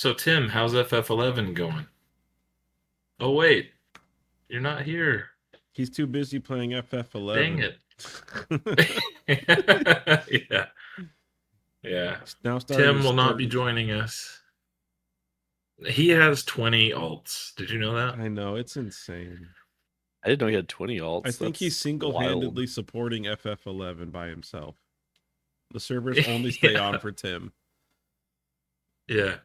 So Tim, how's FF11 going? Oh wait, you're not here. He's too busy playing Dang FF11. it. Yeah, yeah. He's now starting Tim his will not be third. joining us. He has 20 alts. Did you know that? I know, it's insane. I didn't know he had 20 I alts. think he's That's single wild. handedly supporting FF11 by himself. The servers only stay on Yeah, for Tim. yeah.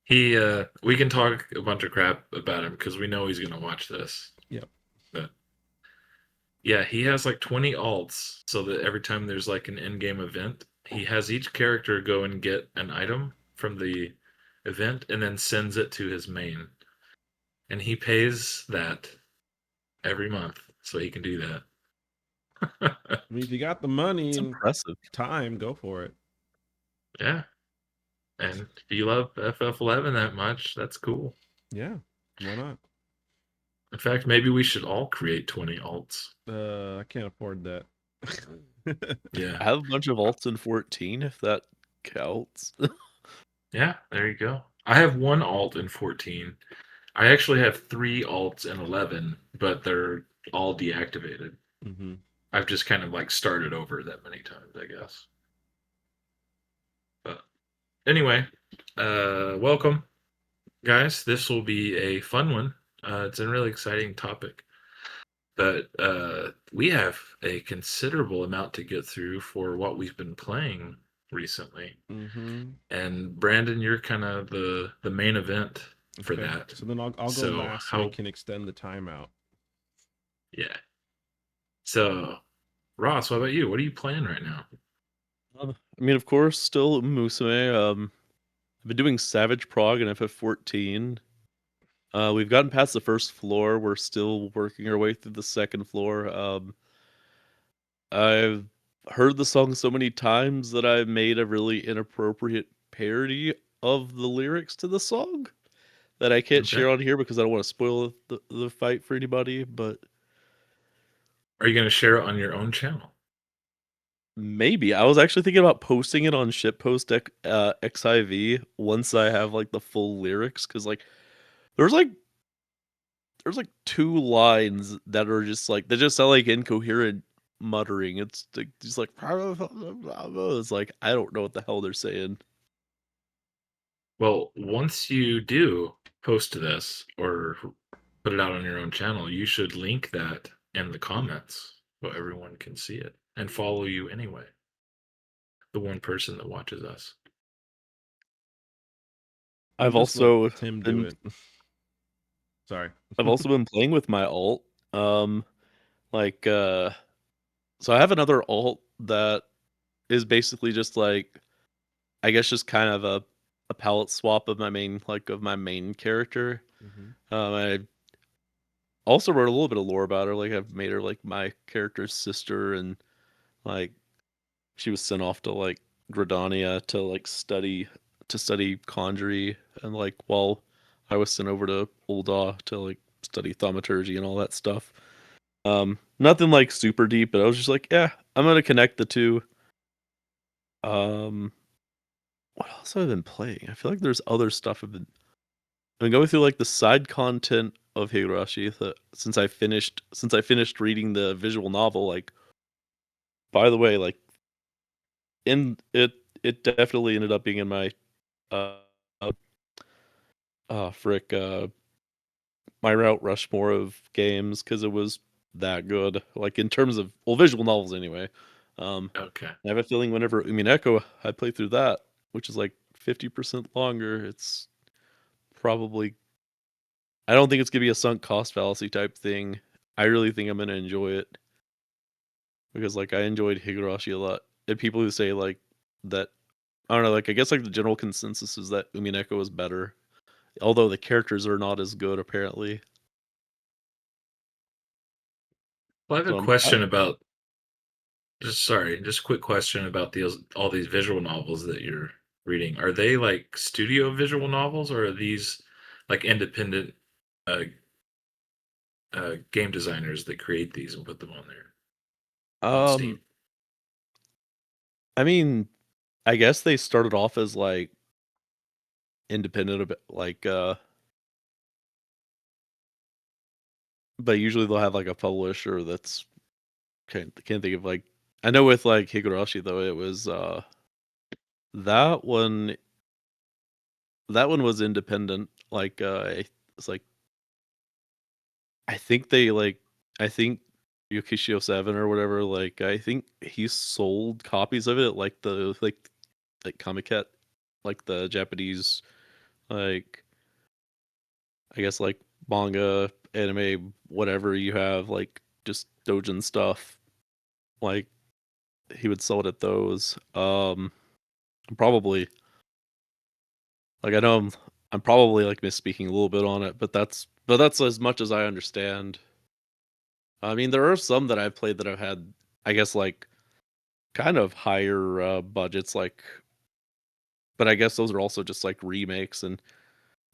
We can talk a bunch of crap about him because we know he's gonna watch this. Yep. But yeah, he has like 20 alts, so that every time there's like an in-game event, he has each character go and get an item from the event and then sends it to his main. And he pays that every month so he can do that. I mean, if you got the money It's and impressive. time, go for it. Yeah. And if you love FF11 that much, that's cool. Yeah. Why not? In fact, maybe we should all create 20 alts. I can't afford that. Yeah. I have a bunch of alts in 14, if that counts. Yeah, there you go. I have one alt in 14. I actually have three alts in 11, but they're all deactivated. hmm I've just kind of like started over that many times, I guess. But anyway, welcome, guys. This will be a fun one. It's a really exciting topic. But we have a considerable amount to get through for what we've been playing recently. hmm And Brandon, you're kind of the main event for Okay. that. So then I'll go So last so we how? can extend the timeout. Yeah. So Ross, what about you? What are you playing right now? I mean, of course, still Musume. I've been doing Savage Prog and FF14. We've gotten past the first floor. We're still working our way through the second floor. I've heard the song so many times that I made a really inappropriate parody of the lyrics to the song that I can't Okay. share on here because I don't want to spoil the fight for anybody, but Are you going to share it on your own channel? maybe. I was actually thinking about posting it on shitpost XIV once I have like the full lyrics because there's like there's like two lines that are just like they just sound like incoherent muttering. It's like, just like it's like I don't know what the hell they're saying. Well, once you do post this or put it out on your own channel, you should link that in the comments so everyone can see it and follow you anyway. The one person that watches us. We'll I've just let also Tim do been it. Sorry. I've also been playing with my alt. Like so I have another alt that is basically just like I guess just kind of a palette swap of my main character. hmm I also wrote a little bit of lore about her. Like I've made her like my character's sister, and like she was sent off to like Gridania to study conjury, and like while I was sent over to Ul'dah to like study thaumaturgy and all that stuff. Nothing like super deep, but I was just like, yeah, I'm gonna connect the two. Um, what else have I been playing? I feel like there's other stuff I've been going through like the side content of Higurashi since I finished reading the visual novel. Like, by the way, like in it definitely ended up being in my uh uh, frick my Mount Rushmore of games because it was that good. Like in terms of visual novels anyway. Okay. I have a feeling whenever Umineko I play through that, which is like 50% longer, it's probably I don't think it's gonna be a sunk cost fallacy type thing. I really think I'm gonna enjoy it because like I enjoyed Higurashi a lot. And people who say like that I don't know, like I guess like the general consensus is that Umineko is better. Although the characters are not as good apparently. Well, I have a So question about just a quick question about these all these visual novels that you're reading. Are they like studio visual novels or are these like independent uh, game designers that create these and put them on there on Steam? um I mean I guess they started off as like independent of it, like but usually they'll have like a publisher that's can't think of like I know with like Higurashi though it was that one that one was independent like it's like I think they like I think Yukishio 7 or whatever like I think he sold copies of it like the like Comiket like the Japanese like I guess like manga, anime, whatever you have, like just doujin stuff. Like he would sell it at those. Probably like I know I'm probably like misspeaking a little bit on it, but that's as much as I understand. I mean, there are some that I've played that have had, I guess, like kind of higher budgets, like, but I guess those are also just like remakes and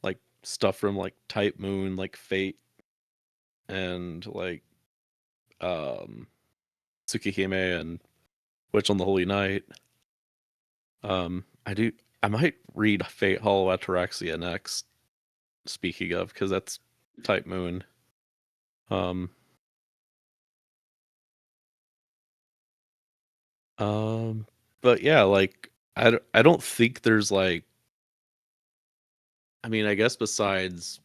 like stuff from like Type Moon, like Fate, and like um Tsukihime and Witch on the Holy Night. I do. I might read Fate Hollow Ataraxia next. Speaking of, because that's Type Moon. Um. Um. But yeah, like I don't think there's like. I mean, I guess besides.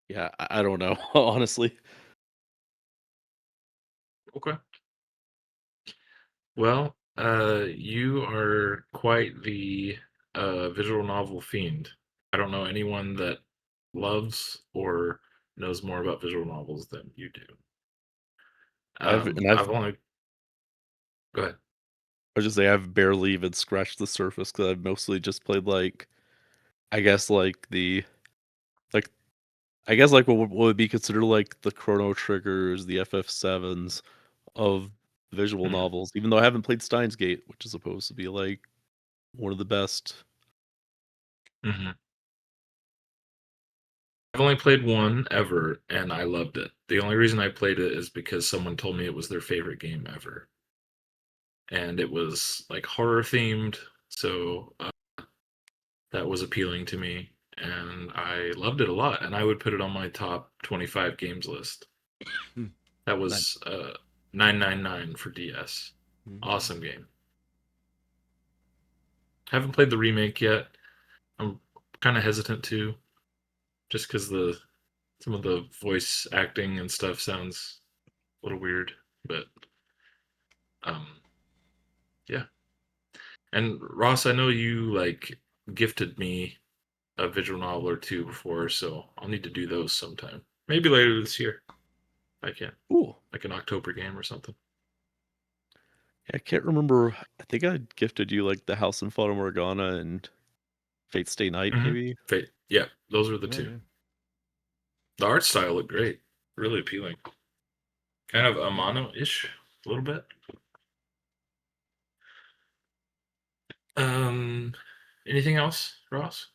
Yeah, I don't know. Honestly, Okay. Well, you are quite the visual novel fiend. I don't know anyone that loves or knows more about visual novels than you do. I've. I've only go ahead. I just say I've barely even scratched the surface because I've mostly just played like. I guess like the like I guess like what would be considered like the Chrono Triggers, the FF7s of visual Mm, novels. Even though I haven't played Steins Gate, which is supposed to be like one of the best. mhm. I've only played one ever, and I loved it. The only reason I played it is because someone told me it was their favorite game ever, and it was like horror themed, so that was appealing to me, and I loved it a lot. And I would put it on my top 25 games list. Hmm. That Nice. was 999 for DS. Mhm. Awesome game. Haven't played the remake yet. I'm kind of hesitant to, just because the some of the voice acting and stuff sounds a little weird. But um, yeah. And Ross, I know you like gifted me a visual novel or two before, so I'll need to do those sometime. Maybe later this year, if I can. Ooh, Like an October game or something. I can't remember. I think I gifted you like the House in Fata Morgana and Fate Stay Night, Mm-hmm. maybe. Fate. Yeah, those were the Yeah, two. yeah. The art style looked great. Really appealing. Kind of Amano-ish, a little bit. Um, anything else, Ross?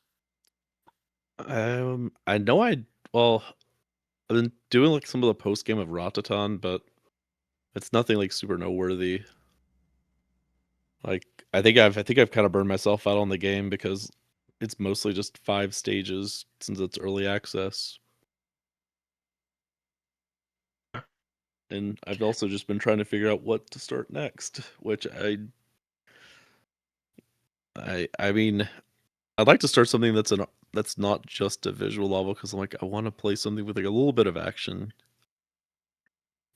I know well, I've been doing like some of the post game of Rataton, but it's nothing like super noteworthy. Like I think I've kind of burned myself out on the game because it's mostly just 5 stages since it's early access. And I've also just been trying to figure out what to start next, which I mean, I'd like to start something that's not just a visual novel because I'm like I want to play something with like a little bit of action.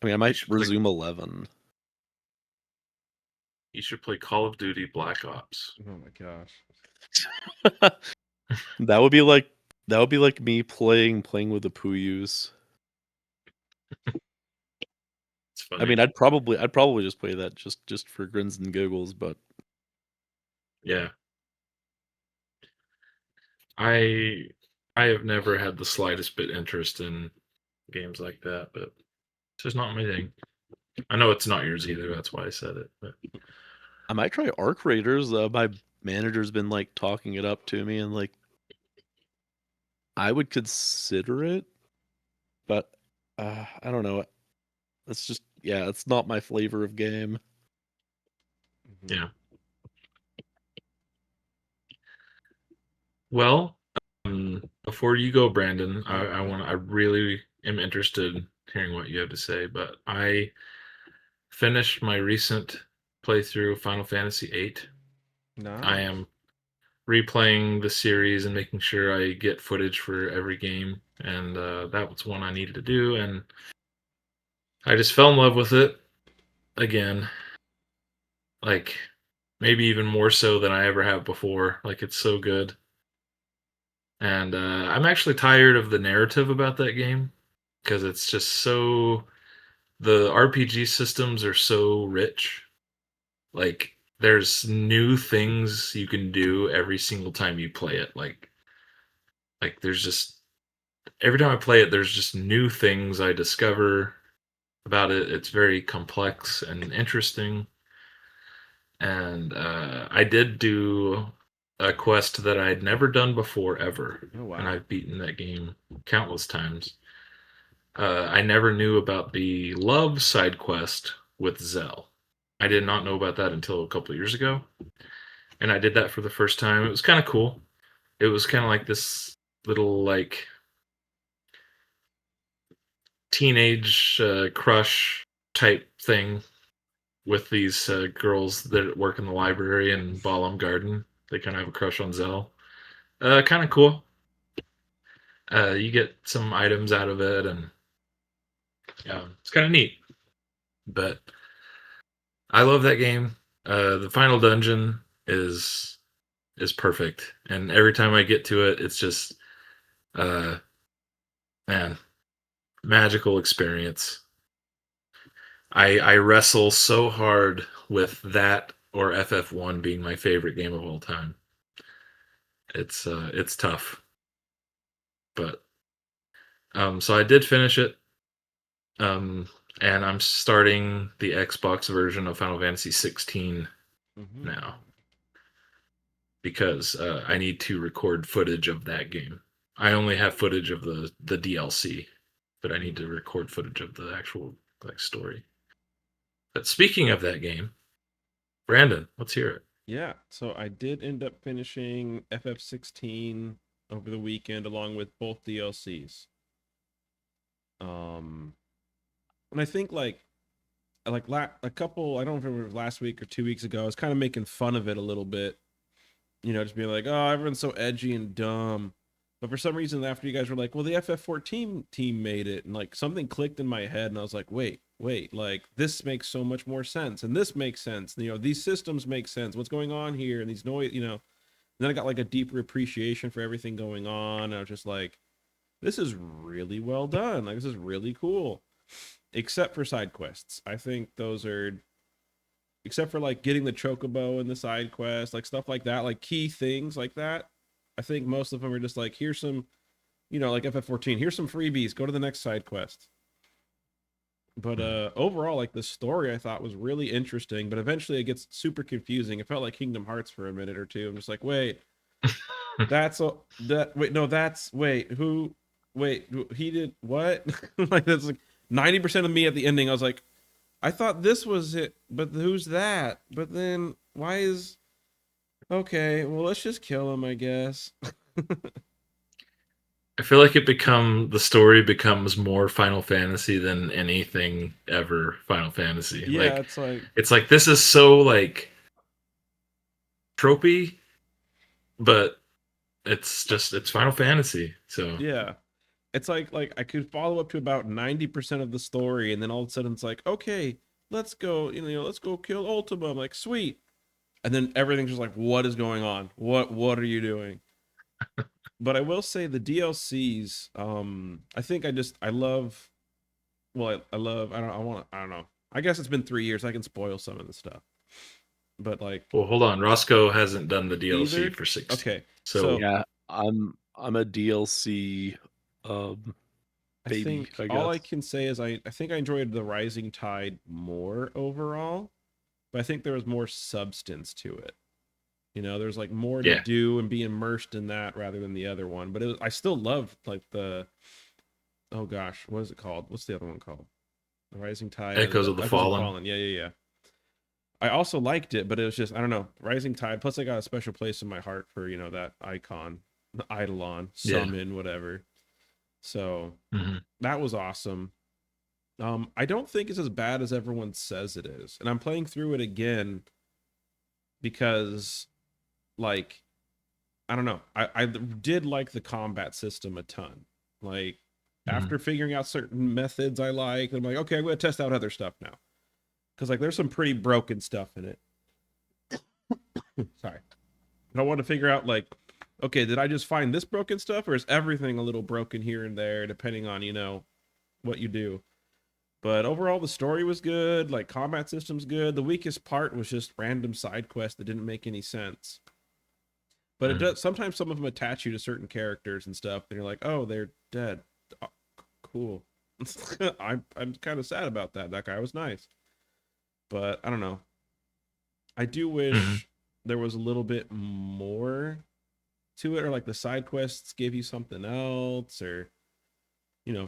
I mean, I You might should play. resume 11. You should play Call of Duty Black Ops. Oh my gosh. That would be like me playing with the Puyus. It's I funny. mean, I'd probably just play that just for grins and giggles, but Yeah, I I have never had the slightest bit interest in games like that, but it's just not my thing. I know it's not yours either. That's why I said it. But I might try Arc Raiders. My manager's been like talking it up to me, and like I would consider it, but I don't know. It's just yeah, it's not my flavor of game. Mhm. yeah, Well, before you go, Brandon, I really am interested in hearing what you have to say, but I finished my recent playthrough of Final Fantasy VIII. I Nice. am replaying the series and making sure I get footage for every game, and that was one I needed to do, and I just fell in love with it again, like maybe even more so than I ever have before. Like it's so good, and I'm actually tired of the narrative about that game because it's just so the RPG systems are so rich. Like there's new things you can do every single time you play it. Like there's just every time I play it, there's just new things I discover about it. It's very complex and interesting. And I did do a quest that I had never done before ever, Oh and wow. I've beaten that game countless times. I never knew about the love side quest with Zell. I did not know about that until a couple of years ago, and I did that for the first time. It was kind of cool. It was kind of like this little like teenage crush type thing with these girls that work in the library in Balam Garden. They kind of have a crush on Zell. Kind of cool. You get some items out of it, and yeah, it's kind of neat. But I love that game. The final dungeon is perfect, and every time I get to it, it's just uh, man, magical experience. I wrestle so hard with that or FF1 being my favorite game of all time. It's tough, but so I did finish it. Um, and I'm starting the Xbox version of Final Fantasy XVI Hmm. now because I need to record footage of that game. I only have footage of the DLC, but I need to record footage of the actual like story. But speaking of that game, Brandon, let's hear it. Yeah. So I did end up finishing FF16 over the weekend along with both DLCs. Um, and I think a couple, I don't remember if it was last week or 2 weeks ago, I was kind of making fun of it a little bit, just being like, oh, everyone's so edgy and dumb. But for some reason, after you guys were like, well, the FF14 team made it, and like something clicked in my head, and I was like, wait, like this makes so much more sense, and this makes sense. These systems make sense. What's going on here? And these noise, And then I got like a deeper appreciation for everything going on. And I was just like, this is really well done. Like this is really cool. Except for side quests. I think those are except for like getting the chocobo in the side quest, like stuff like that, like key things like that. I think most of them are just like, here's some, like FF14, here's some freebies, go to the next side quest. But Hmm. overall, like the story I thought was really interesting, but eventually it gets super confusing. It felt like Kingdom Hearts for a minute or two. I'm just like, that's a that wait, no, that's wait, he did what? Like that's like 90% of me at the ending. I was like, I thought this was it, but who's that? But then why is okay? Well, let's just kill him, I guess. I feel like the story becomes more Final Fantasy than anything ever Final Fantasy. Yeah, it's like It's like this is so like tropey, but it's Final Fantasy. So yeah, it's like I could follow up to about 90% of the story, and then all of a sudden it's like, okay, let's go, let's go kill Ultima. I'm like, sweet, and then everything's just like, what is going on? What are you doing? But I will say the DLCs, I think I love. Well, I love. I don't know. I guess it's been 3 years. I can spoil some of the stuff, but like well, hold on. Roscoe hasn't done the DLC either. for 16. Okay, So so Yeah, I'm a DLC um I baby, think I all I guess. can say is I think I enjoyed the Rising Tide more overall, but I think there was more substance to it. There's like more to yeah, do and be immersed in that rather than the other one. But I still loved like the oh gosh, what is it called? What's the other one called? The Rising Tide, Echoes of the Echoes of Fallen. Fallen. Yeah. I also liked it, but it was just I don't know, Rising Tide. Plus, I got a special place in my heart for that icon. the Eidolon, Yeah. summon, whatever. So Mhm. that was awesome. I don't think it's as bad as everyone says it is. And I'm playing through it again because like I don't know. I did like the combat system a ton. Like Mhm. after figuring out certain methods I like, I'm like, okay, I'm gonna test out other stuff now. Because like there's some pretty broken stuff in it. Sorry. And I want to figure out like, okay, did I just find this broken stuff, or is everything a little broken here and there, depending on, what you do. But overall the story was good, like combat system's good. The weakest part was just random side quests that didn't make any sense. But it Mhm. does sometimes some of them attach you to certain characters and stuff, and you're like, oh, they're dead. Oh, cool. I'm kind of sad about that. That guy was nice. But I don't know. I do Mhm. wish there was a little bit more to it, or like the side quests gave you something else, or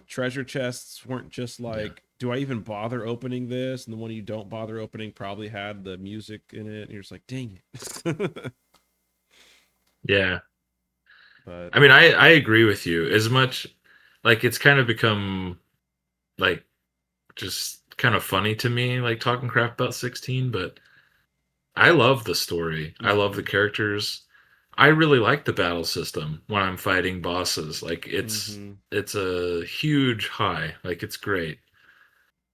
treasure chests weren't just Yeah. like, do I even bother opening this? And the one you don't bother opening probably had the music in it, and you're just like, dang it. Yeah. But I mean, I agree with you. As much like it's kind of become like just kind of funny to me, like talking crap about 16, but I love the story. I love the mm-hmm, characters. I really like the battle system when I'm fighting bosses. Like mm-hmm. it's a huge high. Like it's great.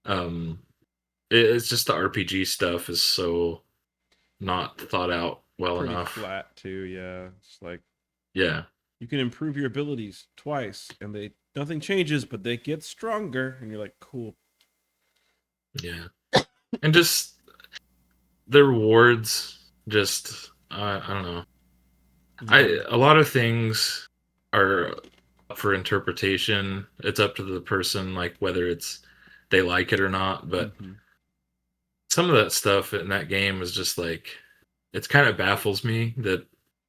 Um it's just the RPG stuff is so not thought out well Pretty enough. flat too, yeah. It's like Yeah. you can improve your abilities twice and they nothing changes, but they get stronger, and you're like, cool. Yeah. And just the rewards just I don't know. Mm-hmm. A lot of things are up for interpretation. It's up to the person, like whether it's they like it or not. But Mm-hmm. some of that stuff in that game was just like it's kind of baffles me that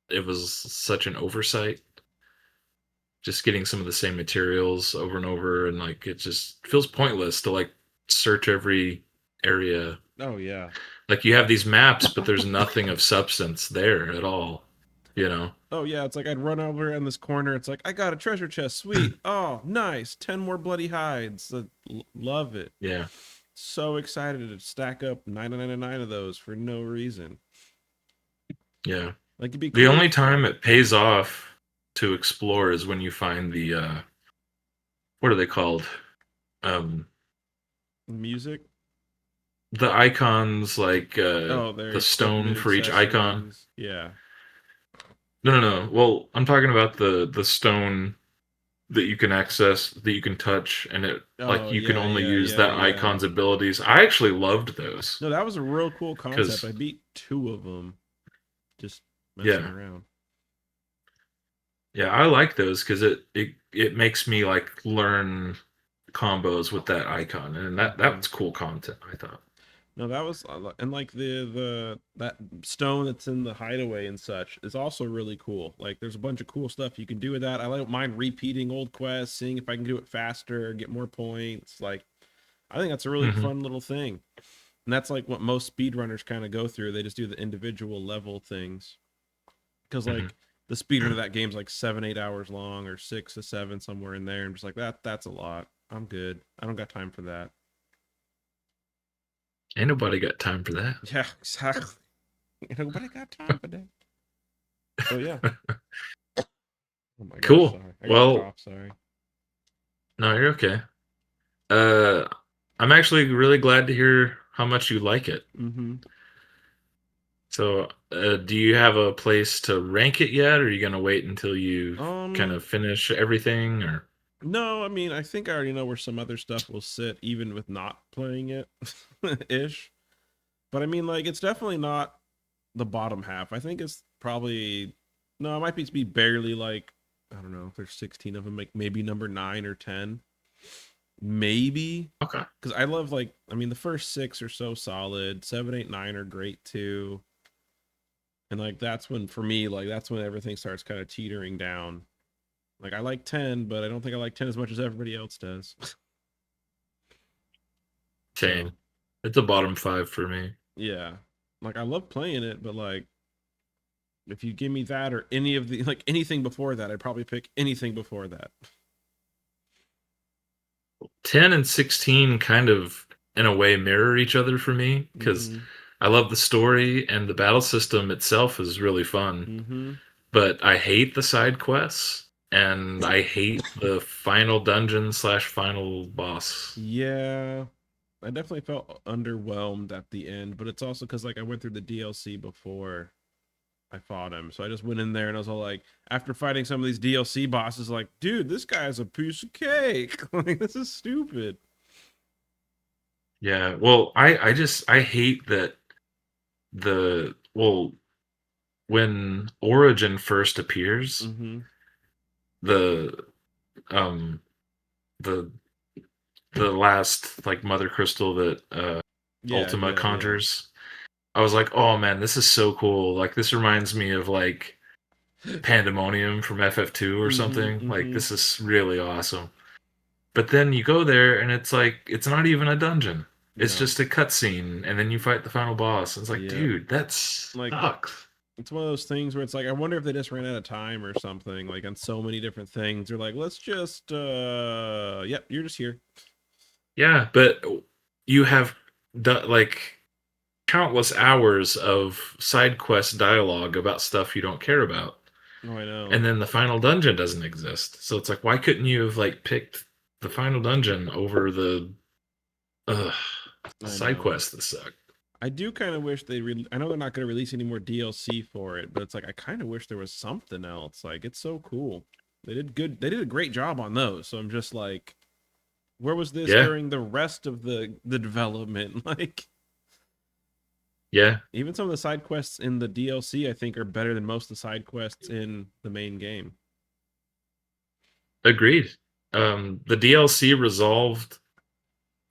it was such an oversight. Just getting some of the same materials over and over, and like it just feels pointless to like search every area. Oh yeah. Like you have these maps, but there's nothing of substance there at all. You know? Oh yeah, it's like I'd run over in this corner. It's like, I got a treasure chest. Sweet. Oh, nice. 10 more bloody hides. Love it. Yeah. So excited to stack up 999 of those for no reason. Yeah. Like it'd be The cool only if time it pays off to explore is when you find the what are they called? Um music. the icons like Oh, their the stone equipment for each icon. accessories. Yeah. No, no, no. Well, I'm talking about the stone that you can access, that you can touch, and it like Oh you can yeah, only yeah, use yeah, that yeah. icon's abilities. I actually loved those No, that was a real cool concept. because I beat 2 of them just messing yeah, around. yeah, I like those because it makes me like learn combos with that icon, and Mm-hmm. that's cool content. I thought. No, that was and like that stone that's in the hideaway and such is also really cool. Like there's a bunch of cool stuff you can do with that. I don't mind repeating old quests, seeing if I can do it faster, get more points. Like I think that's a really Hmm. fun little thing. And that's like what most speedrunners kind of go through. They just do the individual level things. Because Hmm. like the speedrun of that game's like 7, 8 hours long, or 6 to 7, somewhere in there. And just like that's a lot. I'm good. I don't got time for that. Ain't nobody got time for that. Yeah, exactly. Nobody got time for that. So yeah. Oh my gosh, Cool. sorry. I got a Well, cough, sorry. no, you're okay. Uh, I'm actually really glad to hear how much you like it. Mm-hmm. So, do you have a place to rank it yet, or are you gonna wait until you kind Um, of finish everything? Or no, I mean, I think I already know where some other stuff will sit, even with not playing it, ish. But I mean, like, it's definitely not the bottom half. I think it's probably no, it might be barely like, I don't know if there's 16 of them, like maybe number 9 or 10, maybe. okay, Because I love like, I mean, the first 6 are so solid. 7, 8, 9 are great too. And like that's when for me, like that's when everything starts kind of teetering down. Like I like 10, but I don't think I like 10 as much as everybody else does. So same. It's a bottom five for me. yeah. Like I love playing it, but like If you give me that or any of the like anything before that, I'd probably pick anything before that. 10 and 16 kind of, in a way, mirror each other for me because Mm-hmm. I love the story and the battle system itself is really fun. Mm-hmm. But I hate the side quests and I hate the final dungeon slash final boss. Yeah. I definitely felt underwhelmed at the end, but it's also because like I went through the DLC before I fought him. So I just went in there and I was all like, after fighting some of these DLC bosses, like, dude, this guy's a piece of cake. Like, this is stupid. Yeah, well, I hate that well, when Origin first appears, Mm-hmm. the um the the last like Mother Crystal that Yeah, Ultima yeah, yeah. conjures, I was like, oh man, this is so cool. Like this reminds me of like Pandemonium from FF2 or Mm-hmm. something. Like Mm-hmm. this is really awesome. But then you go there and it's like it's not even a dungeon. It's No. just a cutscene, and then you fight the final boss. It's like, Yep. dude, that Like sucks. it's one of those things where it's like I wonder if they just ran out of time or something, like on so many different things. They're like, let's just yep, you're just here. Yeah, but you have like countless hours of side quest dialogue about stuff you don't care about. Oh, I know. And then the final dungeon doesn't exist. So it's like, why couldn't you have like picked the final dungeon over the ugh, I side know. quests that suck? I do kind of wish I know they're not going to release any more DLC for it, but it's like I kind of wish there was something else. Like it's so cool. They did good. They did a great job on those. So I'm just like, where was this Yeah, during the rest of the development? Like yeah, even some of the side quests in the DLC I think are better than most of the side quests in the main game. agreed. The DLC resolved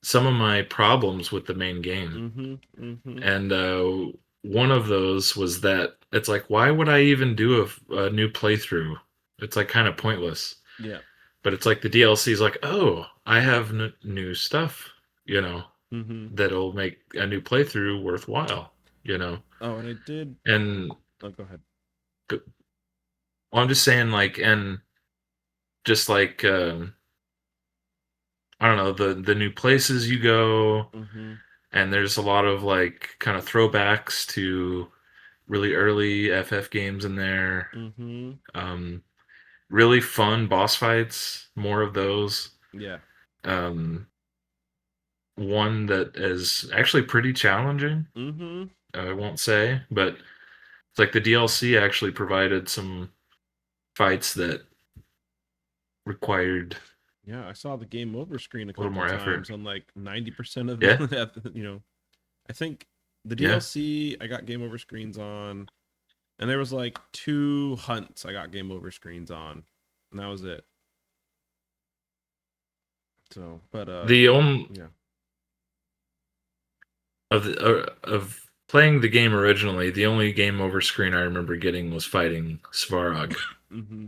some of my problems with the main game. Mhm. Mhm. And one of those was that it's like, why would I even do a new playthrough? It's like kind of pointless. Yeah. But it's like the DLC is like, oh, I have new stuff, you know, Mhm. that'll make a new playthrough worthwhile, you know. Oh, and I did. And Oh, go ahead. I'm just saying, like, and just like I don't know, the new places you go, Mhm. and there's a lot of like kind of throwbacks to really early FF games in there. Mhm. Um, really fun boss fights, more of those. Yeah. Um, one that is actually pretty challenging, Mhm. I won't say, but it's like the DLC actually provided some fights that required Yeah, I saw the game over screen a a little couple more effort. times on like 90% of Yeah, the, I think the yeah. DLC I got game over screens on, and there was like two hunts I got game over screens on, and that was it. So, but The only yeah. of playing the game originally, the only game over screen I remember getting was fighting Svarog. Hmm.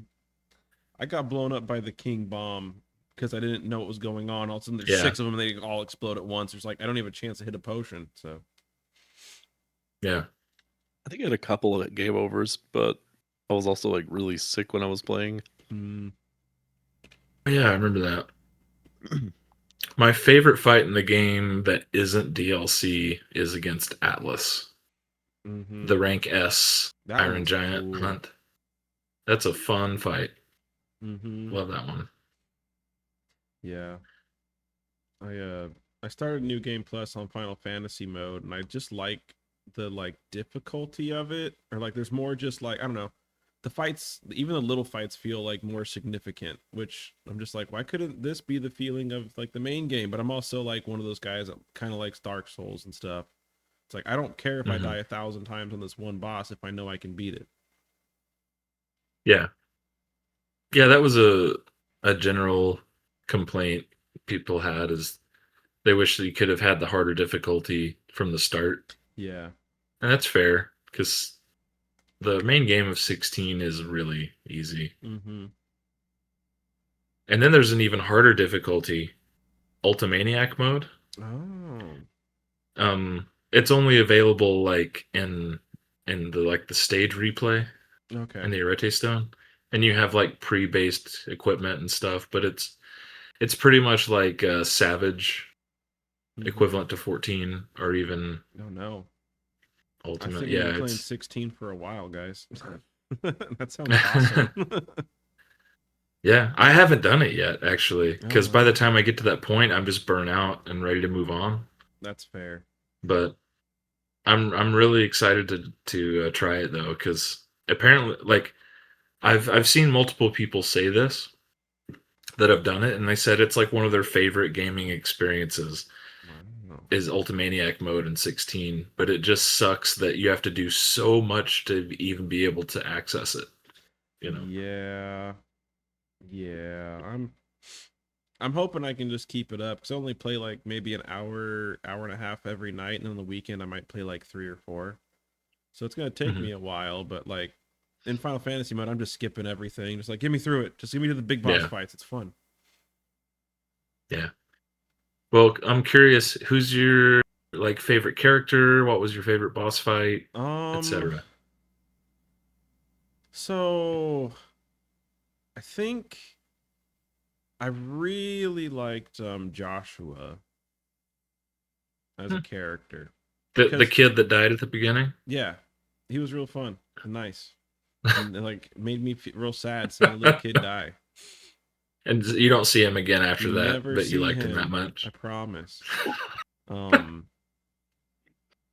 I got blown up by the king bomb because I didn't know what was going on. All of a sudden, there's Yeah, six of them, and they all explode at once. There's like I don't even have a chance to hit a potion. So, yeah, I think I had a couple of game overs, but I was also like really sick when I was playing. mm, yeah. I remember that. My favorite fight in the game that isn't DLC is against Atlas, hmm, the rank S that Iron one's Giant cool. hunt. That's a fun fight. Hmm. Love that one. Yeah. I I started New Game Plus on Final Fantasy mode, and I just like the like difficulty of it, or like there's more just like I don't know, the fights, even the little fights feel like more significant. Which I'm just like, why couldn't this be the feeling of like the main game? But I'm also like one of those guys that kind of likes Dark Souls and stuff. It's like I don't care if I Hmm. die 1,000 times on this one boss if I know I can beat it. Yeah, yeah. That was a general complaint people had is they wish that you could have had the harder difficulty from the start, Yeah. and that's fair because the main game of 16 is really easy. Mm-hmm. And then there's an even harder difficulty, Ultimaniac mode. Oh. It's only available like in the like the stage replay. Okay. and the Arete Stone, and you have like pre-based equipment and stuff, but it's pretty much like Savage Mhm. equivalent to 14 or even Oh no. I Ultimate. think I'm gonna Yeah, be playing it's 16 for a while, guys. That sounds awesome. yeah. I haven't done it yet actually, Oh because by the wow. time I get to that point, I'm just burnt out and ready to move on. That's fair. But I'm really excited to try it though, because apparently, like I've seen multiple people say this that have done it, and they said it's like one of their favorite gaming experiences Wow. is Ultimaniac mode in 16, but it just sucks that you have to do so much to even be able to access it, you know. Yeah. Yeah. I'm hoping I can just keep it up because I only play like maybe an hour, hour and a half every night, and on the weekend I might play like 3 or 4. So it's gonna take Mhm. me a while, but like in Final Fantasy mode, I'm just skipping everything. Just like get me through it. Just get me to the big boss Yeah, fights. It's fun. yeah. Well, I'm curious, who's your like favorite character? What was your favorite boss fight, Um, etc.? so I think I really liked Joshua as a Hmm. character The because kid that died at the beginning. yeah, he was real fun and nice and like made me feel real sad seeing a little kid die. And you don't see him again after You that, never but you see liked him that him, I much. promise. Um,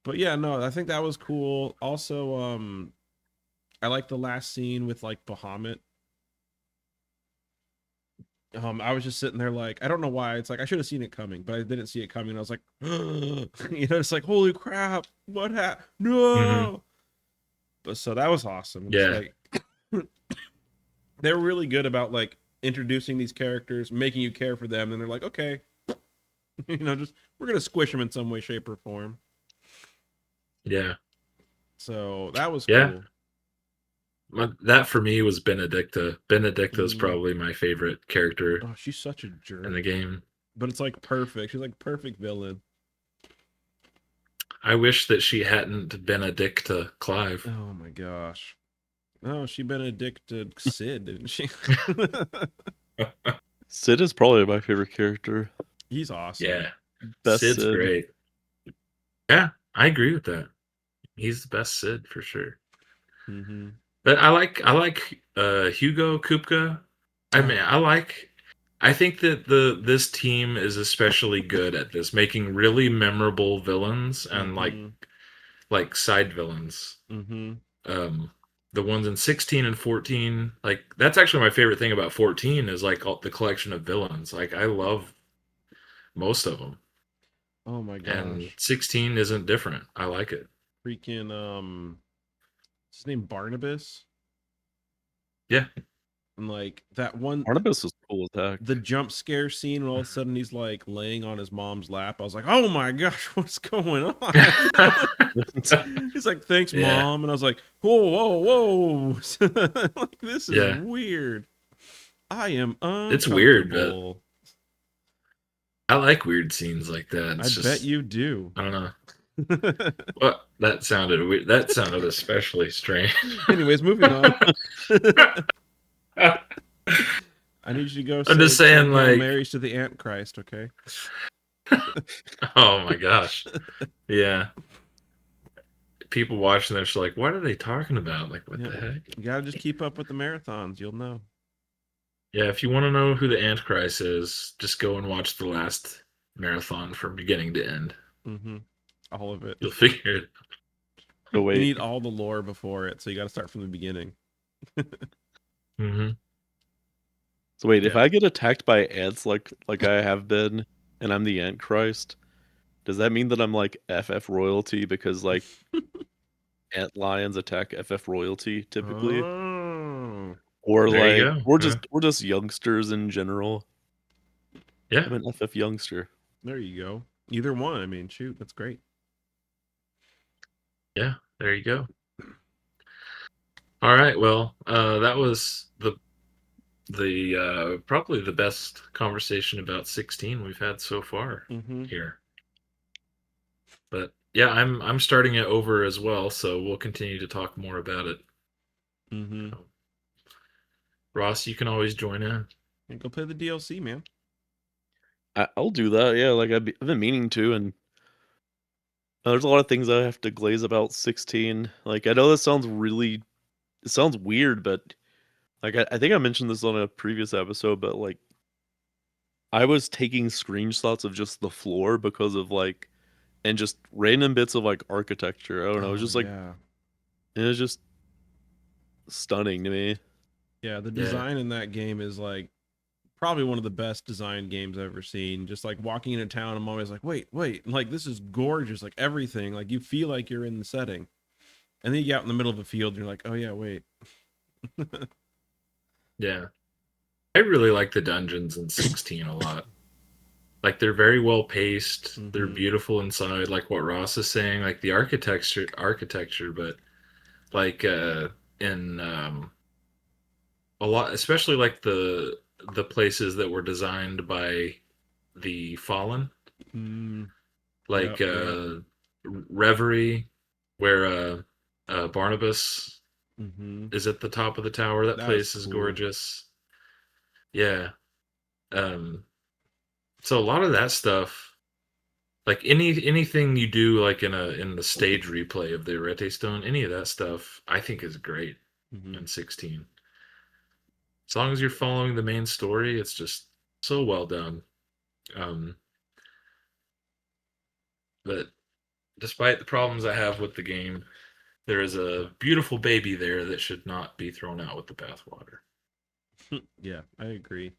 but yeah, no, I think that was cool. Also, I like the last scene with like Bahamut. I was just sitting there like, I don't know why. It's like I should have seen it coming, but I didn't see it coming. I was like, it's like, holy crap, what happened? Hmm. No. But so that was awesome. Just Yeah, like they were really good about like introducing these characters, making you care for them, and they're like, okay, just we're gonna squish them in some way, shape, or form. yeah, So that was yeah. cool. That for me was Benedicta. Benedicta is Mm. probably my favorite character Oh, she's such a in the jerk, game. but it's like perfect. She's like perfect villain. I wish that she hadn't Benedicta Clive. Oh my gosh. Oh, she been addicted to Sid, didn't she? Sid is probably my favorite character. He's awesome. Yeah, Best Sid's Sid. great. Yeah, I agree with that. He's the best Sid for sure. Mm-hmm. But I like Hugo Kupka. I mean, Oh. I think that the this team is especially good at this, making really memorable villains and Mm-hmm. like side villains. Mm-hmm. Um the ones in 16 and 14, like that's actually my favorite thing about 14 is like all, the collection of villains. Like I love most of them. Oh my And gosh. 16 isn't different. I like it. Freaking what's his name Barnabas? Yeah. And like that one Barnabas was cool as heck. the jump scare scene when all of a sudden he's like laying on his mom's lap. I was like, oh my gosh, what's going on? He's like, thanks, Yeah. mom. And I was like, whoa, whoa, whoa. Like this is Yeah. weird. I am It's weird, but uncomfortable. I like weird scenes like that. I It's bet just you do. I don't know. Well, that sounded weird. That sounded especially strange. Anyways, moving on. I need you to go I'm say just 10 saying, Hail like, Marys to the Antichrist, okay? oh my gosh. Yeah. People watching this are like, what are they talking about? Like, what Yeah. the heck? You gotta just keep up with the marathons. You'll know. Yeah, if you want to know who the Antichrist is, just go and watch the last marathon from beginning to end. Mm-hmm. All of it. You'll figure it. So You wait, need all the lore before it, so you gotta start from the beginning. Hmm. if Yeah. I get attacked by ants like I have been, and I'm the Antichrist, does that mean that I'm like FF royalty because like ant lions attack FF royalty typically, Oh. or There you like go. Yeah. we're just youngsters in general? Yeah. I'm an FF youngster. There you go. Either one. I mean, shoot, that's great. Yeah. There you go. All right. Well, that was the probably the best conversation about 16 we've had so far Mm-hmm. here. But yeah, I'm starting it over as well, so we'll continue to talk more about it. Mm-hmm. So, Ross, you can always join in. And go play the DLC, man. I'll do that. Yeah, like I've been meaning to, and there's a lot of things I have to glaze about 16. Like I know this sounds it sounds weird, but like I think I mentioned this on a previous episode, but like I was taking screenshots of just the floor because of like and just random bits of like architecture. I don't know. It's Oh just like yeah. it was just stunning to me. Yeah, the Yeah, design in that game is like probably one of the best designed games I've ever seen. Just like walking into town, I'm always like, wait, like this is gorgeous. Like everything, like you feel like you're in the setting, and then you get out in the middle of a field, and you're like, oh yeah, wait. yeah. I really like the dungeons in 16 a lot. Like they're very well paced. They're Mm-hmm. beautiful inside, like what Ross is saying, like the architecture, but like in a lot, especially like the places that were designed by the Fallen, Mm, like yep, yep. Reverie, where Barnabas Mm-hmm. is at the top of the tower. That That is place is cool. gorgeous. Yeah. Um, so a lot of that stuff, like anything you do, like in the stage replay of the Arete Stone, any of that stuff, I think is great Mm-hmm. in 16. As long as you're following the main story, it's just so well done. Um, but despite the problems I have with the game, there is a beautiful baby there that should not be thrown out with the bathwater. Yeah, I agree.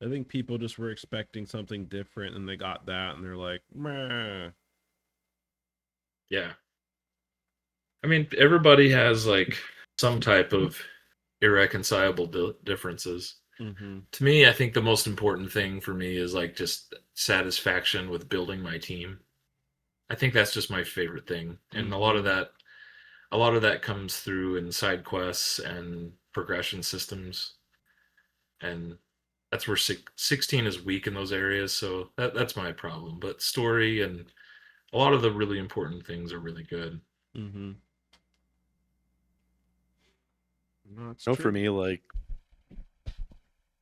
I think people just were expecting something different, and they got that, and they're like, meh. Yeah. I mean, everybody has like some type of irreconcilable differences. Mm-hmm. To me, I think the most important thing for me is like just satisfaction with building my team. I think that's just my favorite thing. And Mm-hmm. a lot of that comes through in side quests and progression systems. And that's where 16 is weak in those areas, so that's my problem. But story and a lot of the really important things are really good. Mm-hmm. No, it's You know, for true. me, like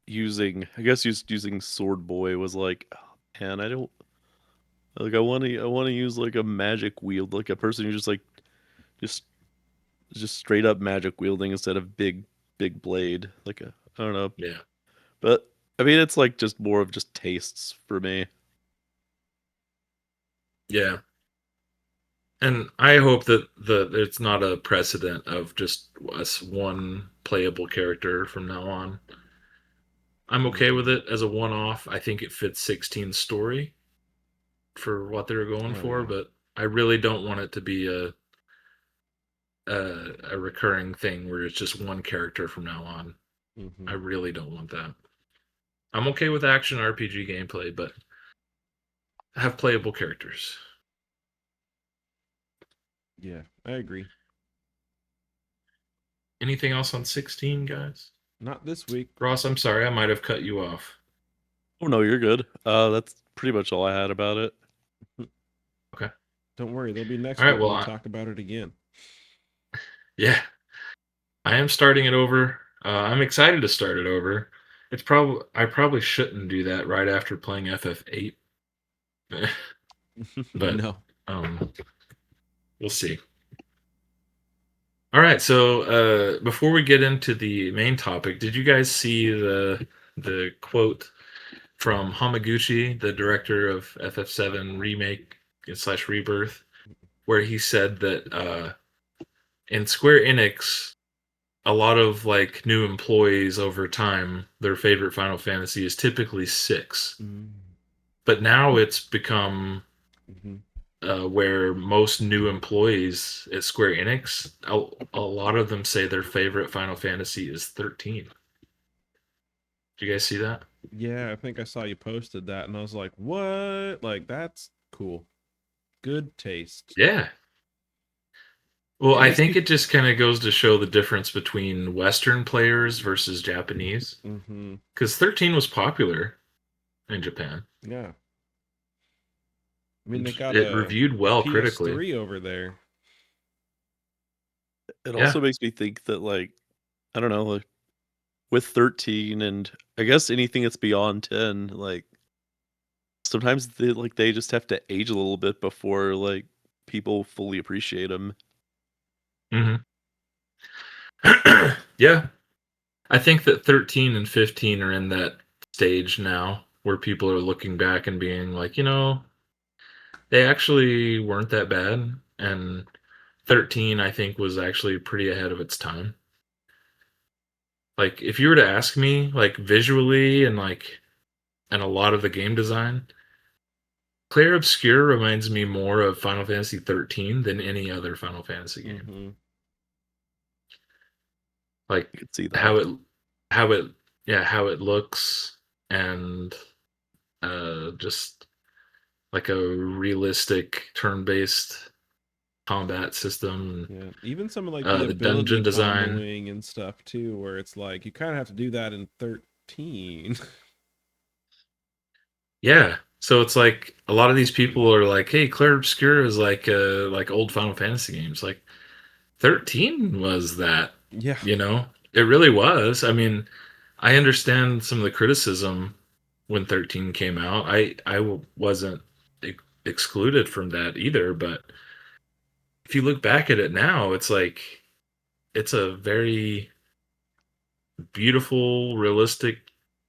I guess using Sword Boy was like, oh, man, I don't like. I want to use like a magic wield, like a person who just just straight up magic wielding instead of big blade. Like a I don't know, Yeah. but I mean, it's like just more of just tastes for me. Yeah. And I hope that it's not a precedent of just us one playable character from now on. I'm okay with Mm-hmm. it as a one-off. I think it fits 16's story for what they're going Oh for, yeah. but I really don't want it to be a recurring thing where it's just one character from now on. I Mm-hmm. really don't want that. I'm okay with action RPG gameplay, but have playable characters. Yeah, I agree. Anything else on 16, guys? Not this week. Ross, I'm sorry, I might have cut you off. Oh no, you're good. That's pretty much all I had about it. Okay. Don't worry, there'll be All next right. week when Well, we talk about it again. yeah, I am starting it over. I'm excited to start it over. I probably shouldn't do that right after playing FF8, but No. um, we'll see. All right. So before we get into the main topic, did you guys see the quote from Hamaguchi, the director of FF7 remake slash rebirth, where he said that in Square Enix, a lot of like new employees over time, their favorite Final Fantasy is typically six, but now it's become Mm-hmm. where most new employees at Square Enix, a lot of them say their favorite Final Fantasy is 13. Do you guys see that? Yeah, I think I saw you posted that, and I was like, what? Like, that's cool. Good taste. Yeah. Well, It I makes think me. it just kind of goes to show the difference between Western players versus Japanese. Mm-hmm. Because 13 was popular in Japan. Yeah. I mean, they got It reviewed a well critically. PS3 over there. It Yeah. also makes me think that like I don't know, like with 13 and I guess anything that's beyond 10, like sometimes they just have to age a little bit before like people fully appreciate them. Hmm. Yeah, I think that 13 and 15 are in that stage now where people are looking back and being like, they actually weren't that bad. And 13, I think, was actually pretty ahead of its time. Like, if you were to ask me, like, visually and a lot of the game design, Clair Obscur reminds me more of Final Fantasy 13 than any other Final Fantasy game. Mm-hmm. Like, You could see that. how it, how it, yeah, how it looks and just like a realistic turn-based combat system. Yeah, even some of like the The dungeon ability design. comboing and stuff too, where it's like you kind of have to do that in 13. Yeah. So it's like a lot of these people are like, "Hey, Clair Obscur is like old Final Fantasy games." Like 13 was that, Yeah. you know? It really was. I mean, I understand some of the criticism when 13 came out. Wasn't excluded from that either, but if you look back at it now, it's like it's a very beautiful, realistic,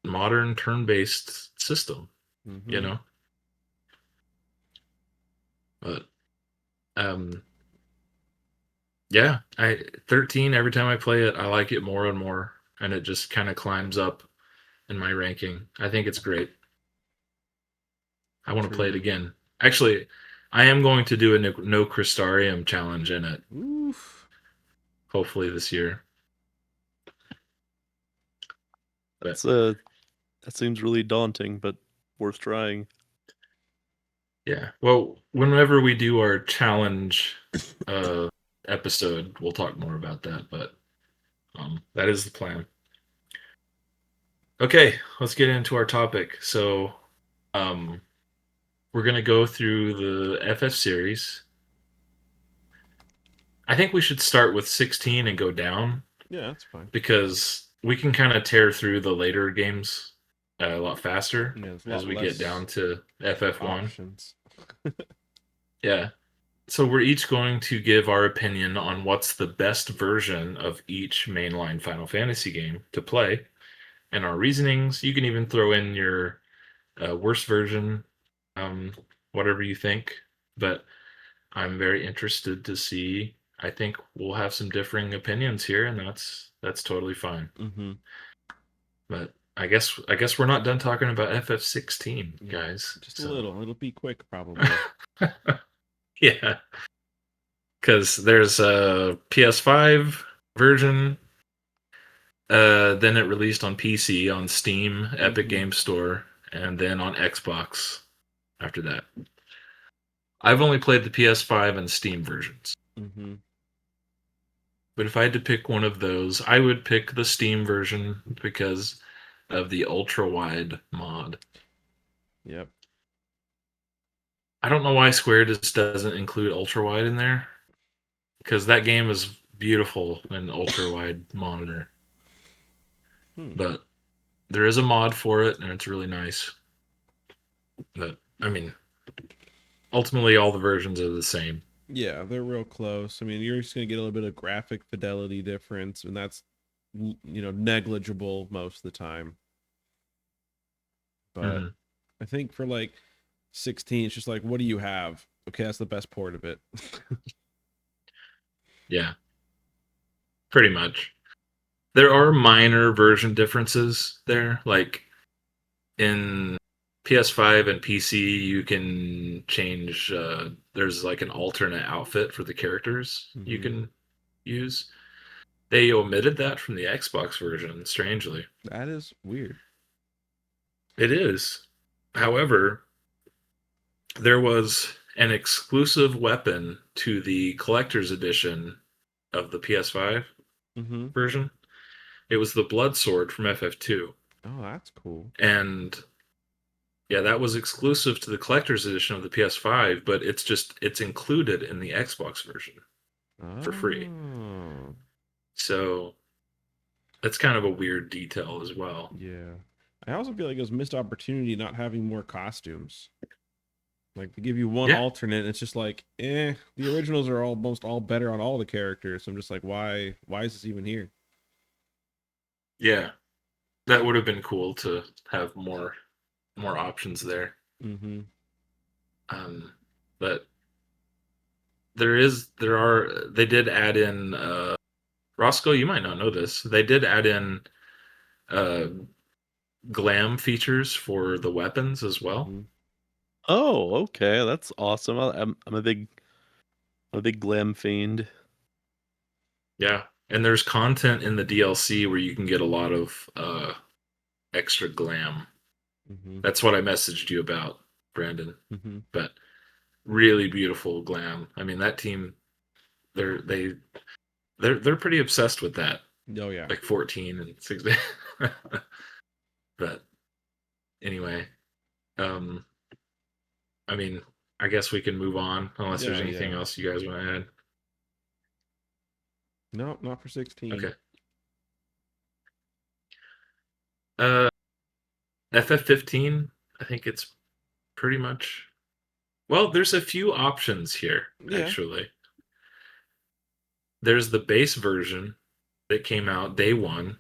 modern turn-based system, you Mm-hmm. know? But um yeah, I 13 every time I play it, I like it more and more and it just kind of climbs up in my ranking. I think it's great. I want to play it True. again. Actually, I am going to do a no Crystarium challenge in it Oof. hopefully this year. But That's that seems really daunting, but worth trying. yeah, well, whenever we do our challenge uh episode, we'll talk more about that, but that is the plan. Okay, let's get into our topic. So, um, we're gonna go through the FF series. I think we should start with 16 and go down Yeah, that's fine. because we can kind of tear through the later games a lot faster Yeah, there's a as lot we get down less to FF1. options. Yeah. So we're each going to give our opinion on what's the best version of each mainline Final Fantasy game to play and our reasonings. You can even throw in your worst version, um, whatever you think. But I'm very interested to see. I think we'll have some differing opinions here, and that's totally fine. Mm-hmm. But I guess we're not done talking about FF16, Yeah, guys. just a So little. It'll be quick, probably. yeah, because there's a PS5 version. Then it released on PC on Steam, Epic Mm-hmm. Game Store, and then on Xbox after that. I've only played the PS5 and Steam versions. Mm-hmm. But if I had to pick one of those, I would pick the Steam version because of the ultra wide mod. Yep. I don't know why Square just doesn't include ultra wide in there because that game is beautiful in ultra wide monitor. Hmm. But there is a mod for it and it's really nice. But I mean, ultimately all the versions are the same. Yeah, they're real close. I mean, you're just gonna get a little bit of graphic fidelity difference, and that's negligible most of the time. But Mhm. I think for like 16, it's just like, what do you have? Okay, that's the best port of it. Yeah, pretty much. There are minor version differences there, like in PS5 and PC, you can change. There's like an alternate outfit for the characters you Mm-hmm. can use. They omitted that from the Xbox version, strangely. That is weird. It is. However, there was an exclusive weapon to the collector's edition of the PS5 Mm-hmm. version. It was the blood sword from FF2. Oh, that's cool. And yeah, that was exclusive to the collector's edition of the PS5, but it's included in the Xbox version for free. Oh. So that's kind of a weird detail as well. Yeah. I also feel like it was missed opportunity not having more costumes. Like they give you one Yeah, alternate, and it's just like, the originals are almost all better on all the characters. So I'm just like, why is this even here? yeah, that would have been cool to have more options there. Mm-hmm. Um, but they did add in Roscoe. You might not know this. They did add in uh, glam features for the weapons as well. Mm-hmm. Oh, okay, that's awesome. I'm a big glam fiend. Yeah, and there's content in the DLC where you can get a lot of extra glam. Mm-hmm. That's what I messaged you about, Brandon. Mm-hmm. But really beautiful glam. I mean, that team, they're they they're pretty obsessed with that. Oh yeah. Like 14 and 16. But anyway, um, I mean, I guess we can move on unless there's Yeah, anything yeah. else you guys want to add. No, not for 16. Okay. Uh, FF15, I think it's pretty much. Well, there's a few options here, Yeah. actually. There's the base version that came out day one.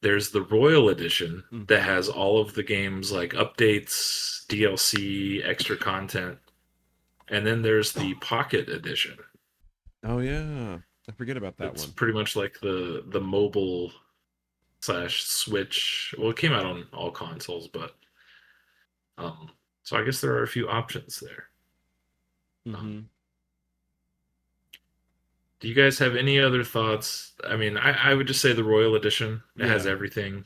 There's the Royal Edition that Mm-hmm. has all of the games like updates, DLC, extra content. And then there's the Pocket Edition. Oh yeah. I forget about that It's one. pretty much like the mobile slash Switch. Well, it came out on all consoles, but um, so I guess there are a few options there. Um, Mm-hmm. do you guys have any other thoughts? I mean, I would just say the Royal Edition. It has Yeah. everything.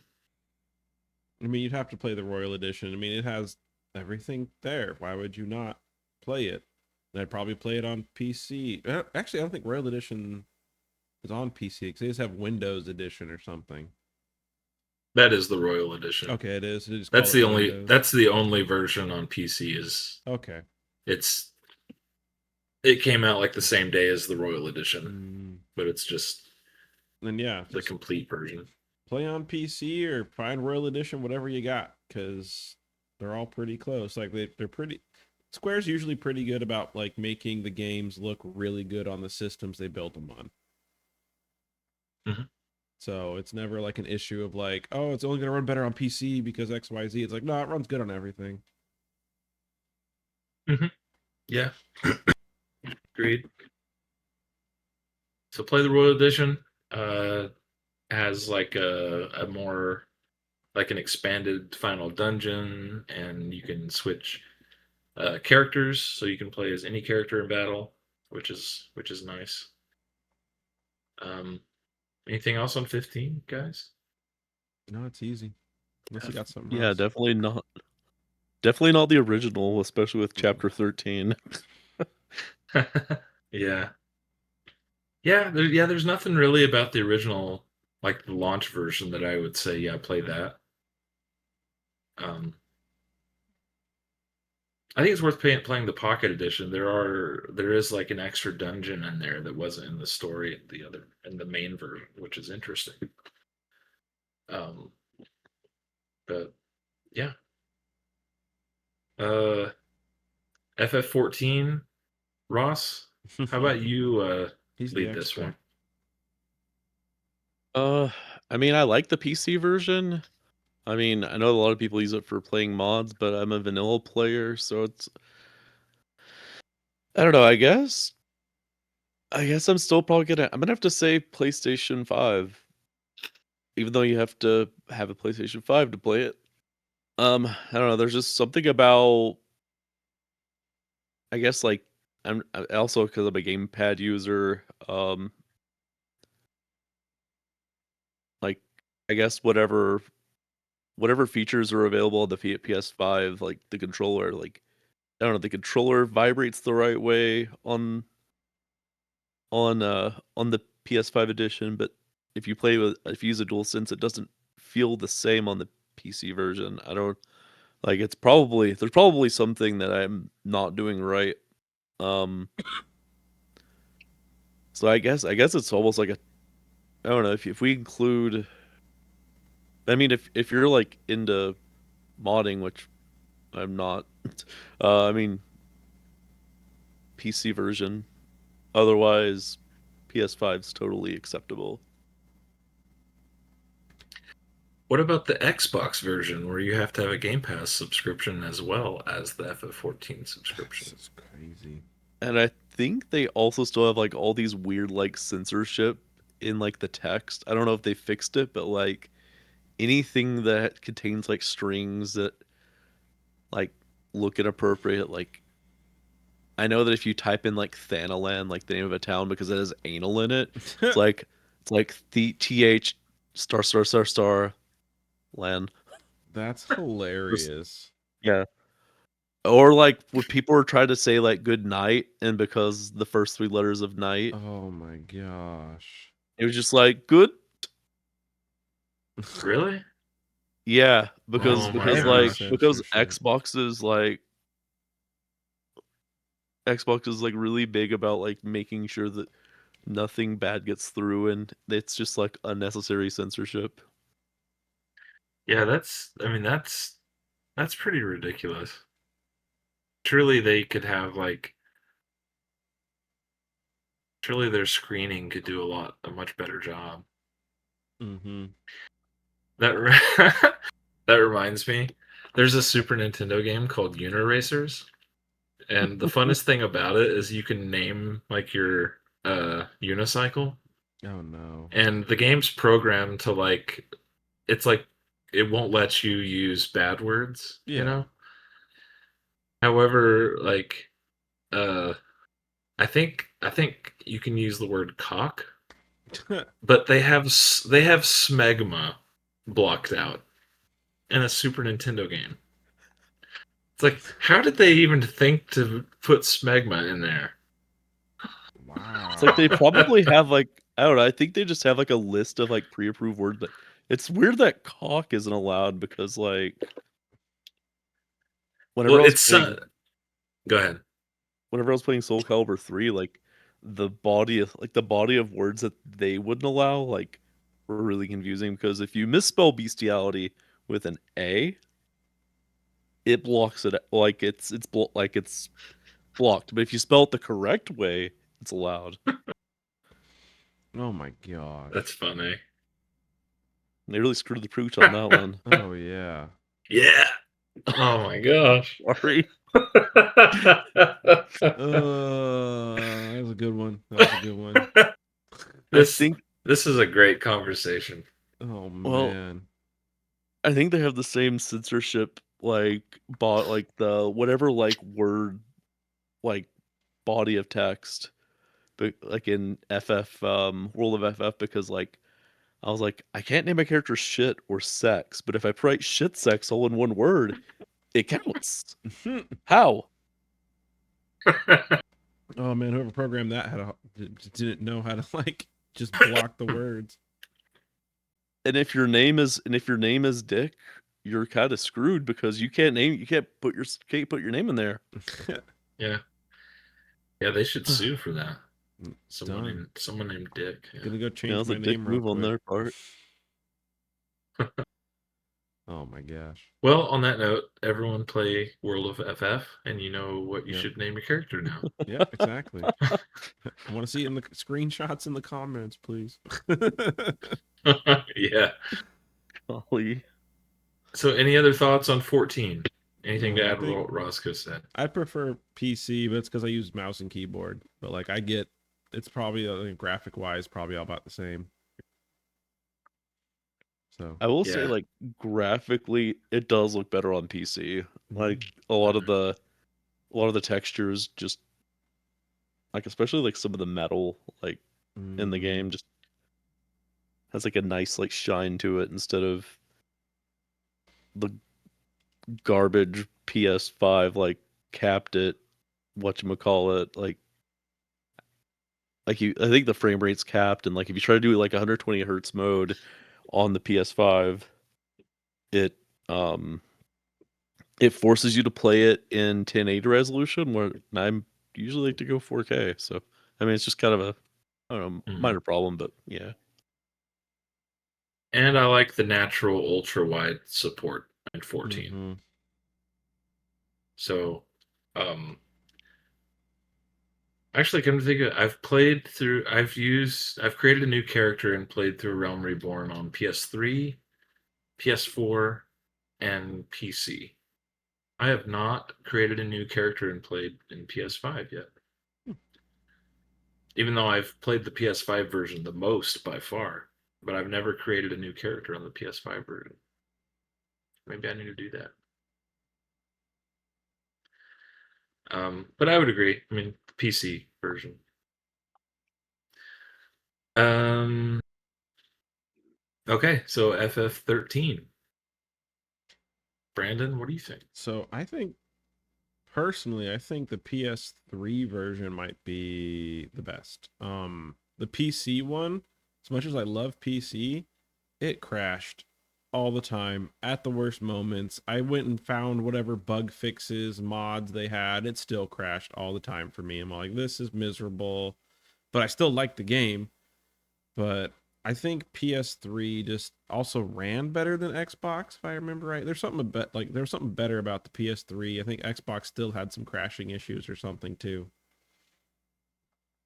I mean, you'd have to play the Royal Edition. I mean, it has everything there. Why would you not play it? And I'd probably play it on PC. Actually, I don't think Royal Edition is on PC because they just have Windows Edition or something. That is the Royal Edition. Okay, it is. They just That's call the it only Windows. that's the only version on PC is Okay. it's it came out like the same day as the Royal Edition, Mm. but it's just Then yeah, the just complete version. play on PC or find Royal Edition, whatever you got, because they're all pretty close. Like they're pretty. Square's usually pretty good about like making the games look really good on the systems they built them on. Mhm. So it's never like an issue of like, oh, it's only gonna run better on PC because XYZ. It's like, no, it runs good on everything. Yeah, agreed. So play the Royal Edition. Has like a more like an expanded final dungeon, and you can switch characters, so you can play as any character in battle, which is nice. Um, anything else on 15, guys? No, it's easy. Unless you got something Yeah, else. definitely not the original, especially with chapter 13. Yeah, yeah. There's nothing really about the original, like the launch version, that I would say, yeah, play that. Um, I think it's worth playing the Pocket Edition. There is like an extra dungeon in there that wasn't in the story in the main version, which is interesting. Um, but yeah, uh, FF14, Ross. How about you He's the lead this expert. one? Uh, I mean, I like the PC version. I mean, I know a lot of people use it for playing mods, but I'm a vanilla player, so I don't know, I guess I'm gonna have to say PlayStation 5, even though you have to have a PlayStation 5 to play it. I don't know, there's just something about, I guess, like, also because I'm a gamepad user, like, I guess whatever features are available on the PS5, like the controller, like, I don't know, the controller vibrates the right way on the PS5 edition, but if you use a DualSense, it doesn't feel the same on the PC version. I don't like there's probably something that I'm not doing right. Um so I guess it's almost like I don't know if we include. I mean, if you're like into modding, which I'm not. I mean, PC version. Otherwise, PS5's totally acceptable. What about the Xbox version where you have to have a Game Pass subscription as well as the FF14 This subscription? is crazy. And I think they also still have like all these weird like censorship in like the text. I don't know if they fixed it, but like anything that contains like strings that like look inappropriate, like I know that if you type in like Thanalan, like the name of a town because it has anal in it, it's like the th star star star star land. That's Just- hilarious. Yeah. Or like when people are trying to say like good night, and because the first three letters of night, Oh my gosh. it was just like good. Really? Yeah, Oh my Heavy gosh. because censorship. Xbox is like really big about like making sure that nothing bad gets through, and it's just like unnecessary censorship. Yeah, that's pretty ridiculous. Truly they could have like surely their screening could do a much better job. Mm-hmm. That that reminds me. There's a Super Nintendo game called Uniracers, and the funnest thing about it is you can name like your unicycle, Oh no. and the game's programmed to like it's like it won't let you use bad words, you Yeah. know? However, like uh I think you can use the word cock, but they have smegma blocked out in a Super Nintendo game. It's like, how did they even think to put smegma in there? It's like Wow. they probably have like I don't know. I think they just have like a list of like pre-approved words, but it's weird that cock isn't allowed because like whenever Well, I was it's playing go ahead. whenever I was playing Soul Calibur 3, like the body of words that they wouldn't allow like were really confusing because if you misspell bestiality with an A, it blocks it like it's blocked. But if you spell it the correct way, it's allowed. Oh my gosh. That's funny. They really screwed the pooch on that one. Oh yeah. Yeah. Oh my gosh. Sorry. That was a good one. That was a good one. I this think this is a great conversation. Oh well, man. I think they have the same censorship like bot like the whatever like word like body of text but like in FF World of FF because like I was like I can't name my character shit or sex, but if I write shit sex all in one word, it counts. How? Oh man, whoever programmed that didn't know how to like just block the words. And if your name is Dick, you're kind of screwed because you can't put your name in there. Yeah. Yeah, they should sue for that. Done. Someone named Dick. Yeah. Gonna go You know, change it's a my dick name real move on quick. their part. Oh my gosh. Well, on that note, everyone play World of FF, and you know what you Yep. should name your character now. Yep, exactly. I want to see it in the screenshots in the comments, please. Yeah. Golly. So, any other thoughts on 14? Anything to No, I add to think what Roscoe said? I prefer PC, but it's because I use mouse and keyboard. But like, I get it's probably graphic wise, probably all about the same. So I will say, Yeah. like graphically, it does look better on PC. Like a lot of the textures, just like especially like some of the metal, like in the mm, game, just has like a nice like shine to it instead of the garbage PS5 like capped it. Whatchamacallit, like you, I think the frame rate's capped, and like if you try to do like 120 hertz mode on the PS5, it um it forces you to play it in 1080 resolution where I'm usually like to go 4K. So I mean it's just kind of a I don't know Mhm. minor problem, but yeah. And I like the natural ultra wide support in 14. Mm-hmm. So, um, actually, come to think of it, I've created a new character and played through Realm Reborn on PS3, PS4, and PC. I have not created a new character and played in PS5 yet. Even though I've played the PS5 version the most by far, but I've never created a new character on the PS5 version. Maybe I need to do that. But I would agree. I mean, PC version. Um, okay, so FF13. Brandon, what do you think? So I think personally, I think the PS3 version might be the best. The PC one, as much as I love PC, it crashed all the time at the worst moments. I went and found whatever bug fixes, mods they had. It still crashed all the time for me. I'm like, this is miserable. But I still like the game. But I think PS3 just also ran better than Xbox, if I remember right. There's something about like there was something better about the PS3. I think Xbox still had some crashing issues or something too.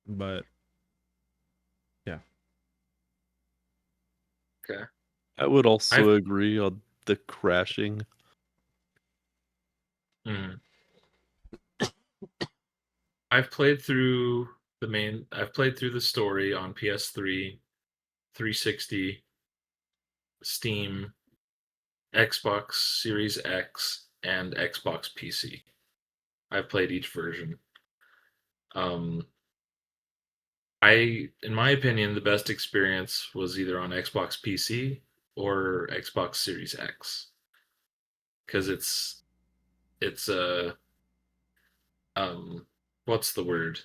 But yeah. Okay. I would also I've agree on the crashing. mm, I've played through I've played through the story on PS3, 360, Steam, Xbox Series X, and Xbox PC. I've played each version. Um, in my opinion, the best experience was either on Xbox PC or Xbox Series X because it's um, what's the word?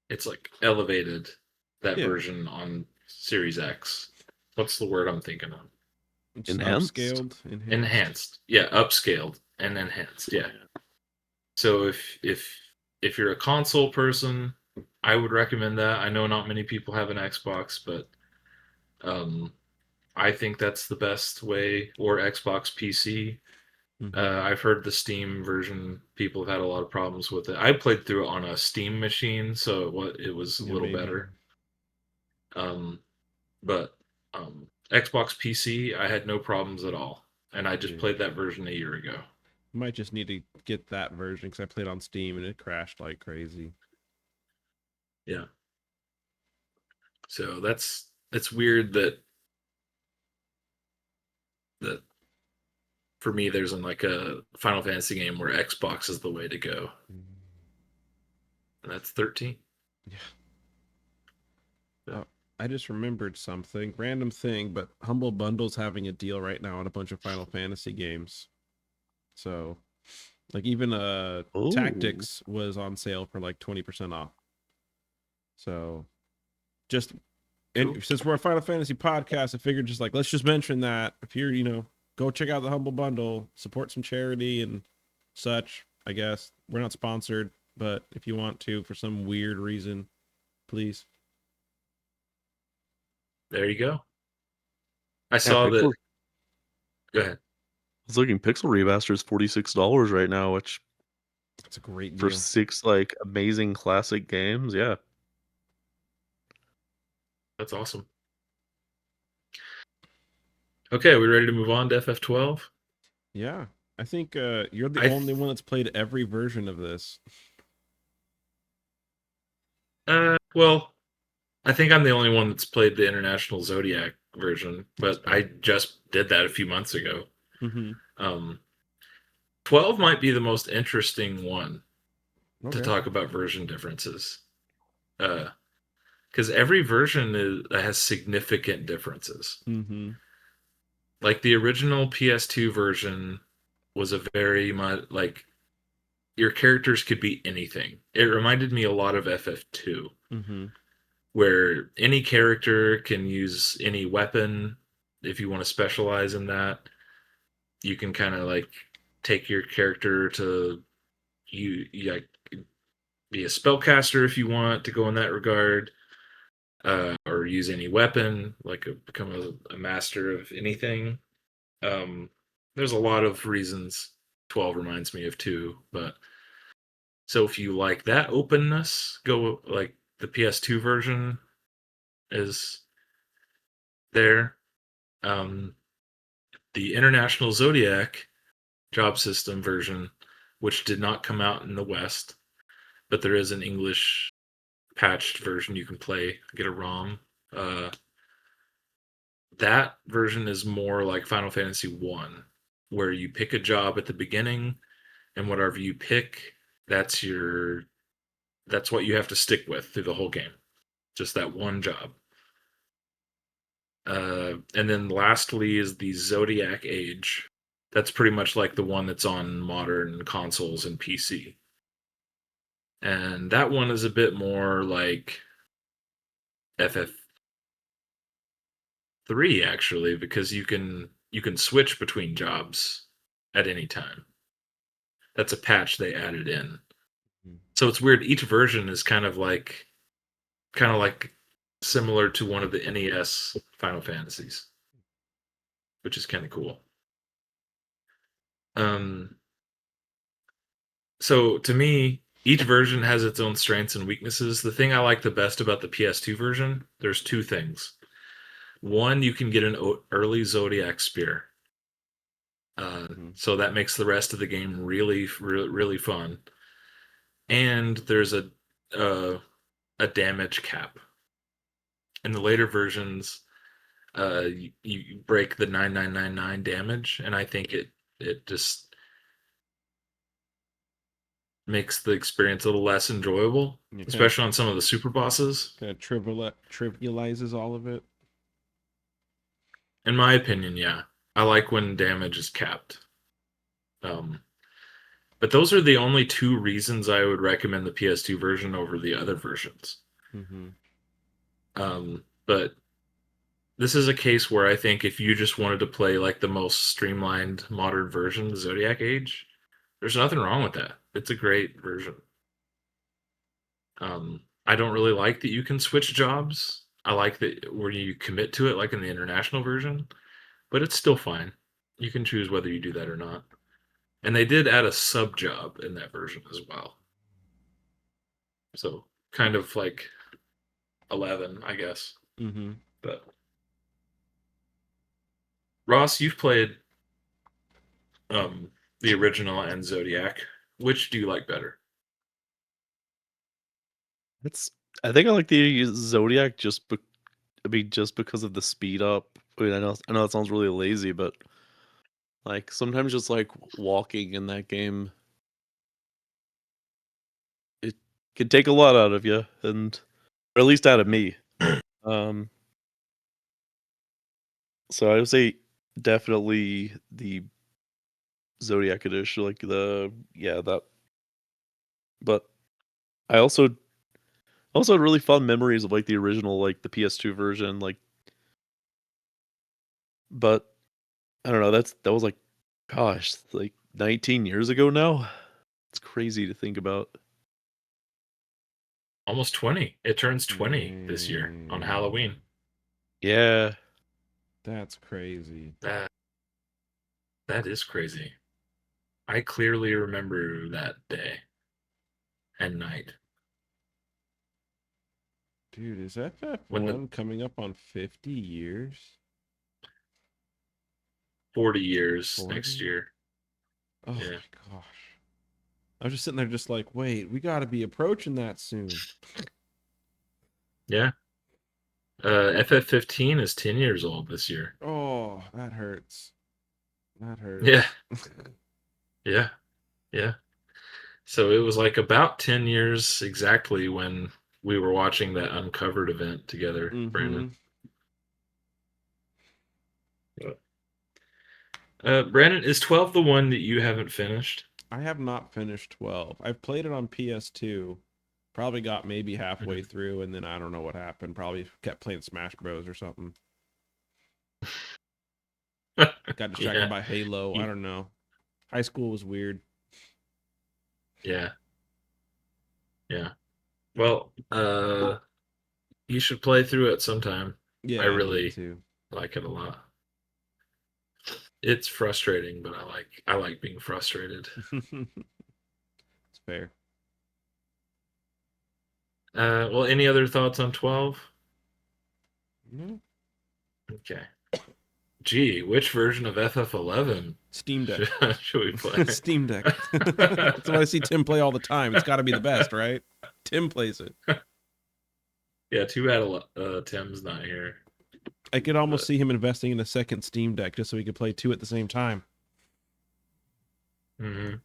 It's like elevated that Yeah. version on Series X. What's the word I'm thinking of? It's Enhanced? upscaled, enhanced. Enhanced. Yeah, upscaled and enhanced. Yeah. So if you're a console person, I would recommend that. I know not many people have an Xbox, but um, I think that's the best way. Or Xbox PC. Mm-hmm. I've heard the Steam version. People have had a lot of problems with it. I played through it on a Steam machine, so it was a Yeah, little maybe. better. But Xbox PC, I had no problems at all, and I just Yeah. played that version a year ago. Might just need to get that version because I played on Steam and it crashed like crazy. Yeah. So it's weird that for me there's like a Final Fantasy game where Xbox is the way to go, and that's 13. Yeah. Yeah. I just remembered something, random thing, but Humble Bundle's having a deal right now on a bunch of Final Fantasy games. So, like even Oh, Tactics was on sale for like 20% off. So, just Cool. and since we're a Final Fantasy podcast, I figured just like let's just mention that if you're, go check out the Humble Bundle, support some charity and such, I guess. We're not sponsored, but if you want to for some weird reason, please. There you go. I yeah, saw Pixel. that. Go ahead. I was looking Pixel Remaster is $46 right now, which It's a great for deal. 6 like amazing classic games, yeah. That's awesome. Okay, are we ready to move on to FF12? Yeah. I think you're the I only one that's played every version of this. well, I think I'm the only one that's played the International Zodiac version, That's but I fair. just did that a few months ago. Mm-hmm. Um, 12 might be the most interesting one to Okay. talk about version differences. Because every version has significant differences. Mm-hmm. Like the original PS2 version was a very much like your characters could be anything. It reminded me a lot of FF2, Mm-hmm. where any character can use any weapon. If you want to specialize in that, you can kind of like take your character to you like be a spellcaster if you want to go in that regard. or use any weapon, like become a master of anything. Um, there's a lot of reasons 12 reminds me of 2, but so if you like that openness, go like the PS2 version is there. Um, the International Zodiac job system version, which did not come out in the West, but there is an English patched version you can play, get a ROM. Uh, that version is more like Final Fantasy One, where you pick a job at the beginning, and whatever you pick, that's your that's what you have to stick with through the whole game. Just that one job. And then lastly is the Zodiac Age. That's pretty much like the one that's on modern consoles and PC. And that one is a bit more like FF3 actually, because you can switch between jobs at any time. That's a patch they added in. Mhm. So it's weird. Each version is kind of like similar to one of the NES Final Fantasies, which is kind of cool. Um, so to me, each version has its own strengths and weaknesses. The thing I like the best about the PS2 version, there's two things. One, you can get an early Zodiac Spear. So that makes the rest of the game really, really, really fun. And there's uh, a damage cap. In the later versions, you break the 9999 damage, and I think it just makes the experience a little less enjoyable, Yeah, especially on some of the super bosses. kind of trivializes all of it. In my opinion, yeah, I like when damage is capped. Um, but those are the only two reasons I would recommend the PS2 version over the other versions. Mm-hmm. But this is a case where I think if you just wanted to play like the most streamlined modern version, the Zodiac Age, there's nothing wrong with that. It's a great version. I don't really like that you can switch jobs. I like that where you commit to it, like in the international version, but it's still fine. You can choose whether you do that or not. And they did add a sub job in that version as well. So kind of like 11, I guess. Mm-hmm. But Ross, you've played um, the original and Zodiac. Which do you like better? It's I think I like the Zodiac just because of the speed up. I mean, I know that sounds really lazy, but like sometimes just like walking in that game, it can take a lot out of you, and or at least out of me. Um, so I would say definitely the Zodiac edition, like that. But I also had really fun memories of like the original, like the PS2 version, like. But I don't know. That was like, gosh, like 19 years ago now. It's crazy to think about. Almost 20. It turns 20 this year on Man, Halloween. Yeah, that's crazy. That that is crazy. I clearly remember that day and night Dude, is when the FF1 coming up on 50 years? 40 years next 40? year. Oh Yeah. my gosh. I was just sitting there just like, wait, we got to be approaching that soon. Yeah. FF15 is 10 years old this year. Oh, that hurts. That Yeah. hurts. Yeah. Yeah. So it was like about 10 years exactly when we were watching that Uncovered event together, Mm-hmm. Brandon. Brandon, is 12 the one that you haven't finished? I have not finished 12. I've played it on PS2. Probably got maybe halfway Mhm. through, and then I don't know what happened. Probably kept playing Smash Bros. Or something. Got distracted Yeah. by Halo. I You- don't know. High school was weird. Yeah. Yeah. Well, You should play through it sometime. Yeah, I I need really to. like it a lot. It's frustrating, but I like being frustrated. It's fair. Well, any other thoughts on 12? No. Okay. Gee, which version of FF11 Steam Deck. should we play? Steam Deck. That's what I see Tim play all the time. It's got to be the best, right? Tim plays it. Yeah, too bad Tim's not here. I could almost But see him investing in a second Steam Deck just so he could play two at the same time. mhm.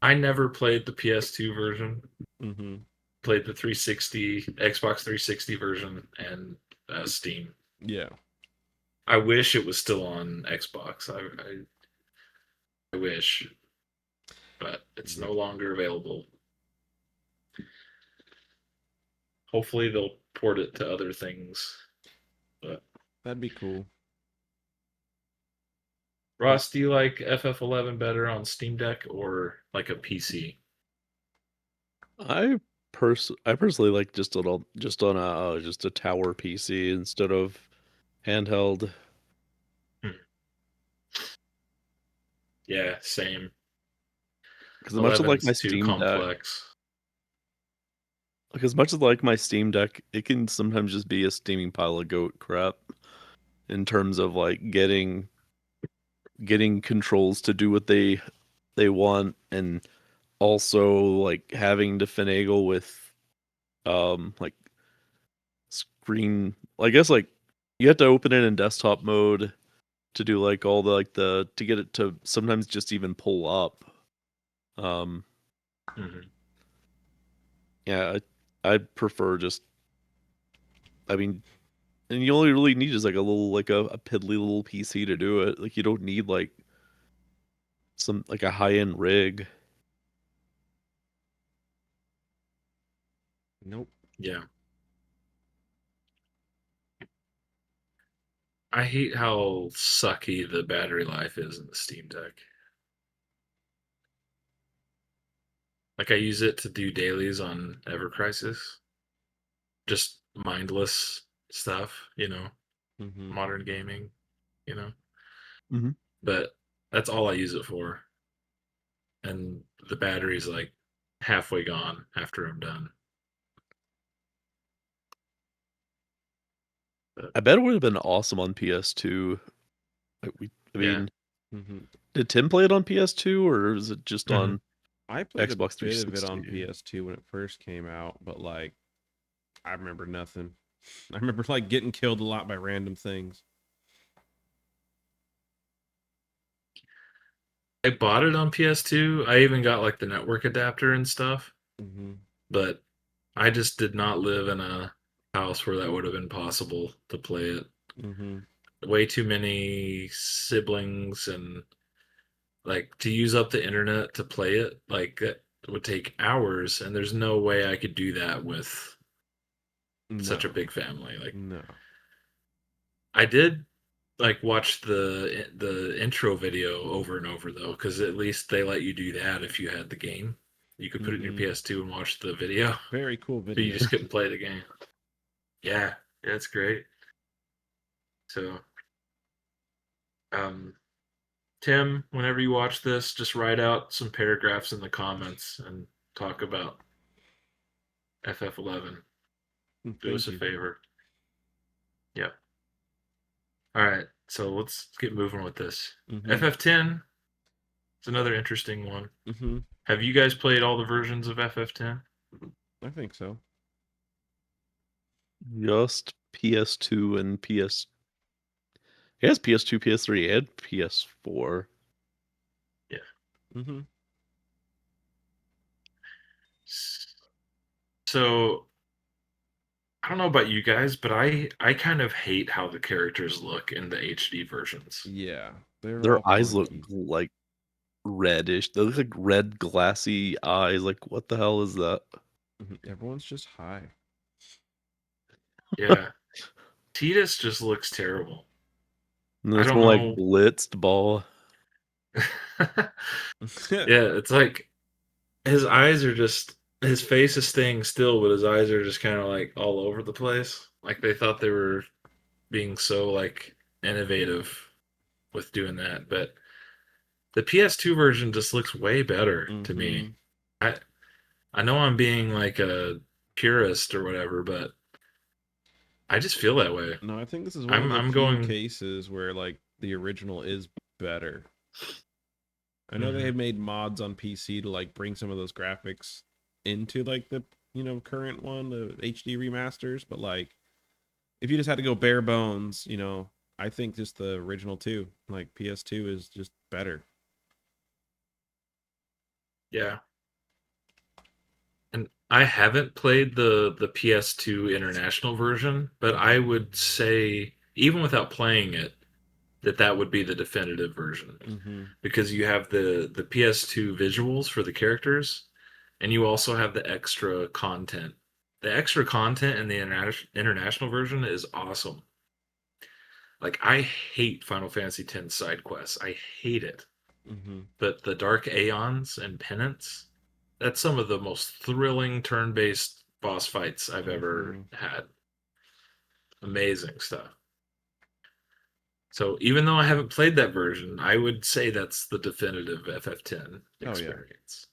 I never played the PS2 version. Mm-hmm. Played the 360 Xbox 360 version and Steam. Yeah. I wish it was still on Xbox. I wish, but it's no longer available. Hopefully they'll port it to other things. But That'd be cool. Ross, do you like FF11 better on Steam Deck or like a PC? I personally like just on a tower PC instead of handheld. Hmm. Yeah, same. Because as much as like 11's my too Steam Deck, complex. like as much as like my Steam Deck, it can sometimes just be a steaming pile of goat crap in terms of like getting controls to do what they want, and also like having to finagle with like screen. I guess like you have to open it in desktop mode to do like all the to get it to sometimes just even pull up. Um, Mhm. yeah, I prefer just. I mean, and you only really need is like a little like a piddly little PC to do it. Like you don't need like some like a high end rig. Nope. Yeah. I hate how sucky the battery life is in the Steam Deck. Like I use it to do dailies on Ever Crisis. Just mindless stuff, Mm-hmm. modern gaming. Mm-hmm. But that's all I use it for. And the battery's like halfway gone after I'm done. But I bet it would have been awesome on PS2. I yeah. mean, Mm-hmm. did Tim play it on PS2 or is it just Hmm. on I played a Xbox bit of it 360? on PS2 when it first came out, but like I remember nothing. I remember like getting killed a lot by random things. I bought it on PS2. I even got like the network adapter and stuff, Mm-hmm. but I just did not live in a house where that would have been possible to play it. Mm-hmm. Way too many siblings and like to use up the internet to play it, like that would take hours, and there's no way I could do that with No. such a big family. Like No. I did like watch the intro video over and over though, because at least they let you do that if you had the game. You could put it in your Mm-hmm. PS2 and watch the video, Very cool but you video. just couldn't play the game. Yeah, it's great. So, um, Tim, whenever you watch this, just write out some paragraphs in the comments and talk about FF11. Do us Thank a you. favor. Yep. All right. So let's get moving with this. Mm-hmm. FF10 is another interesting one. Mm-hmm. Have you guys played all the versions of FF10? I think so. Just PS2 and PS. It has PS2, PS3, and PS4. Yeah. Mm-hmm. So I don't know about you guys, but I kind of hate how the characters look in the HD versions. Yeah. They're Their all eyes look clunky. like reddish. They look like red, glassy eyes. Like, what the hell is that? Mm-hmm. Everyone's just high. Yeah. Titus just looks terrible. And I it's don't more like know. blitzed ball. Yeah, it's like his eyes are just his face is staying still, but his eyes are just kind of like all over the place. Like they thought they were being so like innovative with doing that, but the PS2 version just looks way better to me. Mm-hmm. I I know I'm being like a purist or whatever, but I just feel that way. No, I think this is one of I'm the I'm few going. cases where like the original is better. I know they Mhm. have made mods on PC to like bring some of those graphics into like the current one, the HD remasters, but like if you just had to go bare bones, I think just the original two, like PS2 is just better. Yeah. And I haven't played the PS2 international version, but I would say even without playing it, that would be the definitive version Mm-hmm. because you have the PS2 visuals for the characters, and you also have the extra content. The extra content in the international version is awesome. Like I hate Final Fantasy X side quests. I hate it. Mm-hmm. But the Dark Aeons and Penance, that's some of the most thrilling turn-based boss fights I've ever Mm-hmm. had. Amazing stuff. So even though I haven't played that version, I would say that's the definitive FF10 Oh yeah. experience.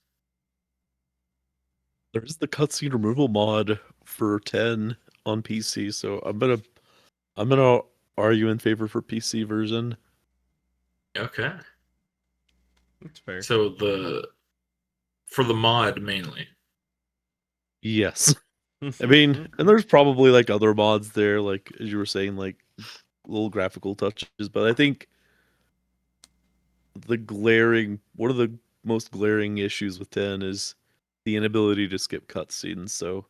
There's the cutscene removal mod for 10 on PC, so I'm gonna argue in favor for PC version. Okay. That's fair. So the for the mod mainly. Yes. I mean, and there's probably like other mods there, like as you were saying, like little graphical touches, but I think one of the most glaring issues with 10 is the inability to skip cutscenes. So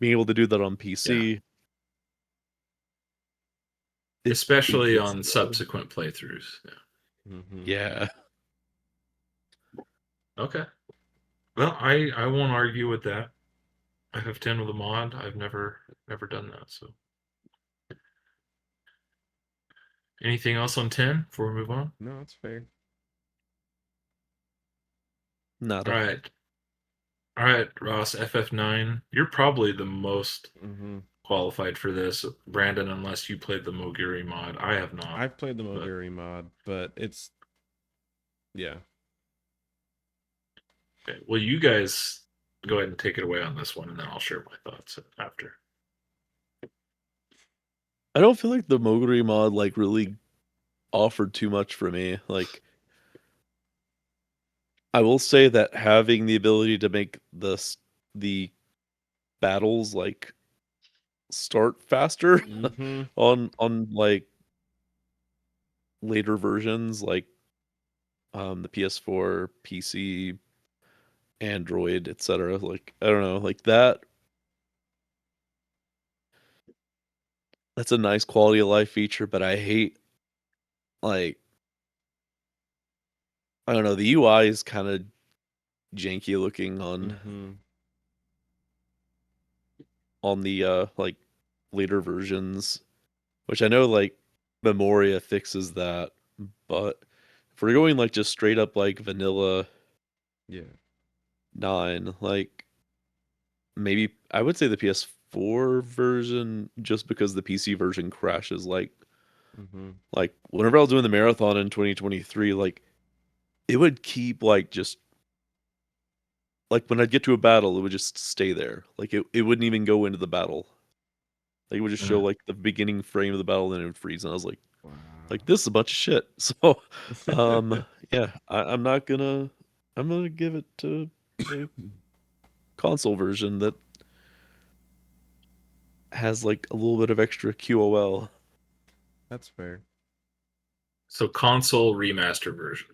being able to do that on Yeah. PC, it Especially fits on better. subsequent playthroughs. Yeah. Mm-hmm. Yeah. Okay. Well, I won't argue with that. FF10 with a mod. I've never done that. So anything else on 10 before we move on? No, that's fair. All Nada. right. All right, Ross, FF9. You're probably the most Mm-hmm. qualified for this, Brandon, unless you played the Mogiri mod. I have not. I've played the But Moguri mod, but it's yeah. okay. Well, you guys go ahead and take it away on this one, and then I'll share my thoughts after. I don't feel like the Moguri mod like really offered too much for me. Like I will say that having the ability to make the battles like start faster Mm-hmm. on like later versions like the PS4, PC, Android, etc. Like I don't know, like that's a nice quality of life feature, but I hate like I don't know, the UI is kind of janky looking Mm-hmm. on the like later versions, which I know like Memoria fixes that, but if we're going like just straight up like vanilla Yeah. 9, like maybe I would say the PS4 version just because the PC version crashes Mm-hmm. like whenever I was doing the marathon in 2023, like it would keep like just like when I'd get to a battle, it would just stay there. Like it wouldn't even go into the battle. Like it would just show like the beginning frame of the battle and it would freeze. And I was like Wow. this is a bunch of shit. So yeah, I'm gonna give it to the console version that has like a little bit of extra QOL. That's fair. So console remaster version.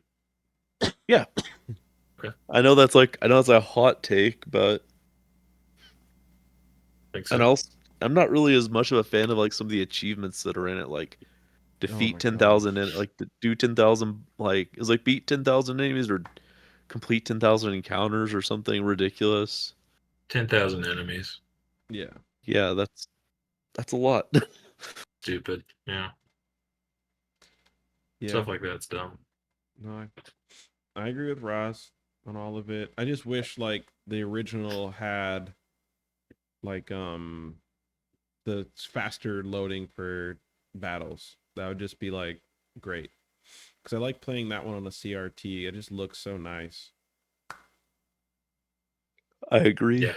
Yeah. Okay, I know that's a hot take, but think and so. also I'm not really as much of a fan of like some of the achievements that are in it, like Oh defeat my 10,000 gosh. and like do 10,000 like it was like beat 10,000 enemies or complete 10,000 encounters or something ridiculous. 10,000 enemies. Yeah. Yeah, that's a lot. Stupid. Yeah, Yeah. stuff like that's dumb. No, I agree with Ross. on all of it. I just wish like the original had like the faster loading for battles. That would just be like great. Because I like playing that one on the CRT. It just looks so nice. I agree. Yeah.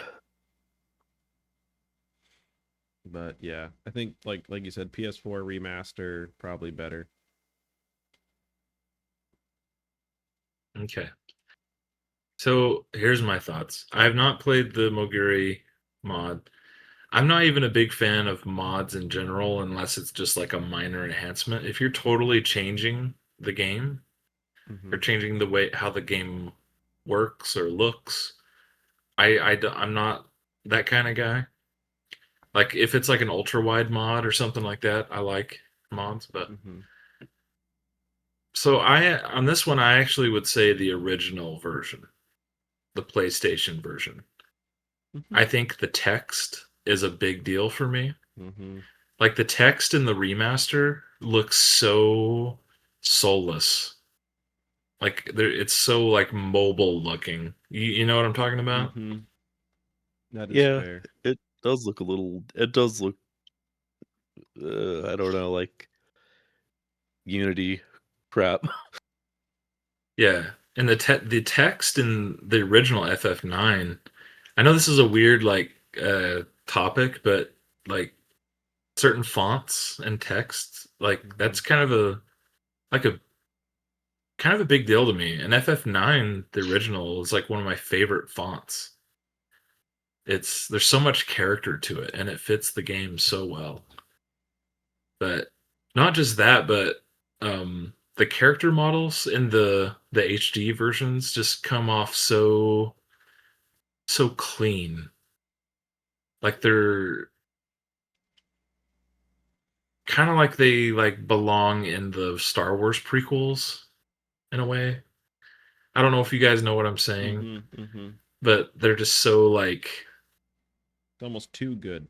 But yeah, I think like you said, PS4 remaster probably better. Okay. So here's my thoughts. I have not played the Moguri mod. I'm not even a big fan of mods in general unless it's just like a minor enhancement. If you're totally changing the game or Mm-hmm. changing the way how the game works or looks, I'm not that kind of guy. Like if it's like an ultra wide mod or something like that, I like mods. But Mm-hmm. so I on this one, I actually would say the original version, the PlayStation version. Mm-hmm. I think the text is a big deal for me. Mm-hmm. Like the text in the remaster looks so soulless. Like it's so like mobile looking. You know what I'm talking about? Mm-hmm. That is Yeah, fair. it does look a little. It does look. I don't know, like Unity crap. Yeah. And the text in the original FF9. I know this is a weird like topic, but like certain fonts and text, like Mm-hmm. that's kind of a like a kind of a big deal to me. And FF9, the original, is like one of my favorite fonts. There's so much character to it and it fits the game so well. But not just that, but the character models in the HD versions just come off so clean. Like they're kind of like they like belong in the Star Wars prequels in a way. I don't know if you guys know what I'm saying, Mm-hmm. Mm-hmm. but they're just so like It's almost too good. Too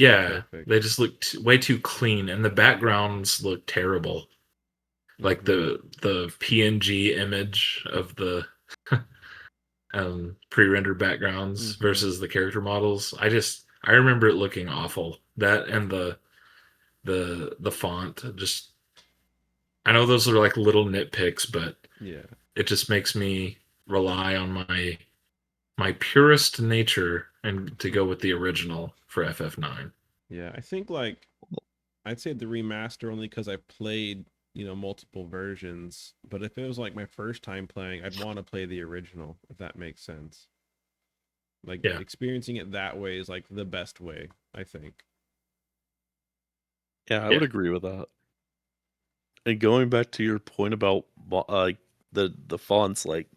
yeah, perfect. they just look way too clean and the backgrounds look terrible. Like Mm-hmm. the PNG image of the pre-rendered backgrounds Mm-hmm. versus the character models. I remember it looking awful. That and the font just I know those are like little nitpicks, but Yeah. it just makes me rely on my purest nature and to go with the original for FF9. Yeah. I think like I'd say the remaster only because I played, multiple versions. But if it was like my first time playing, I'd want to play the original, if that makes sense. Like Yeah. experiencing it that way is like the best way, I think. Yeah, I Yeah. would agree with that. And going back to your point about the fonts, like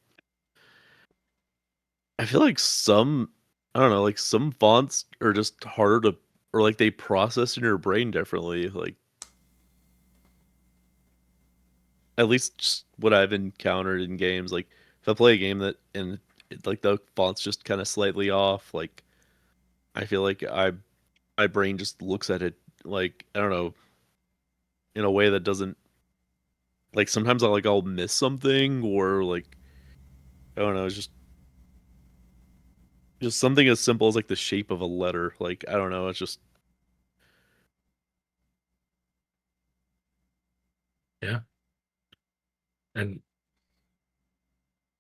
I feel like I don't know, like some fonts are just harder to, or like they process in your brain differently. Like at least just what I've encountered in games. Like if I play a game like the font's just kind of slightly off, like I feel like my brain just looks at it like I don't know, in a way that doesn't, like sometimes I'll miss something, or like I don't know, it's just something as simple as like the shape of a letter. Like I don't know, it's just Yeah. And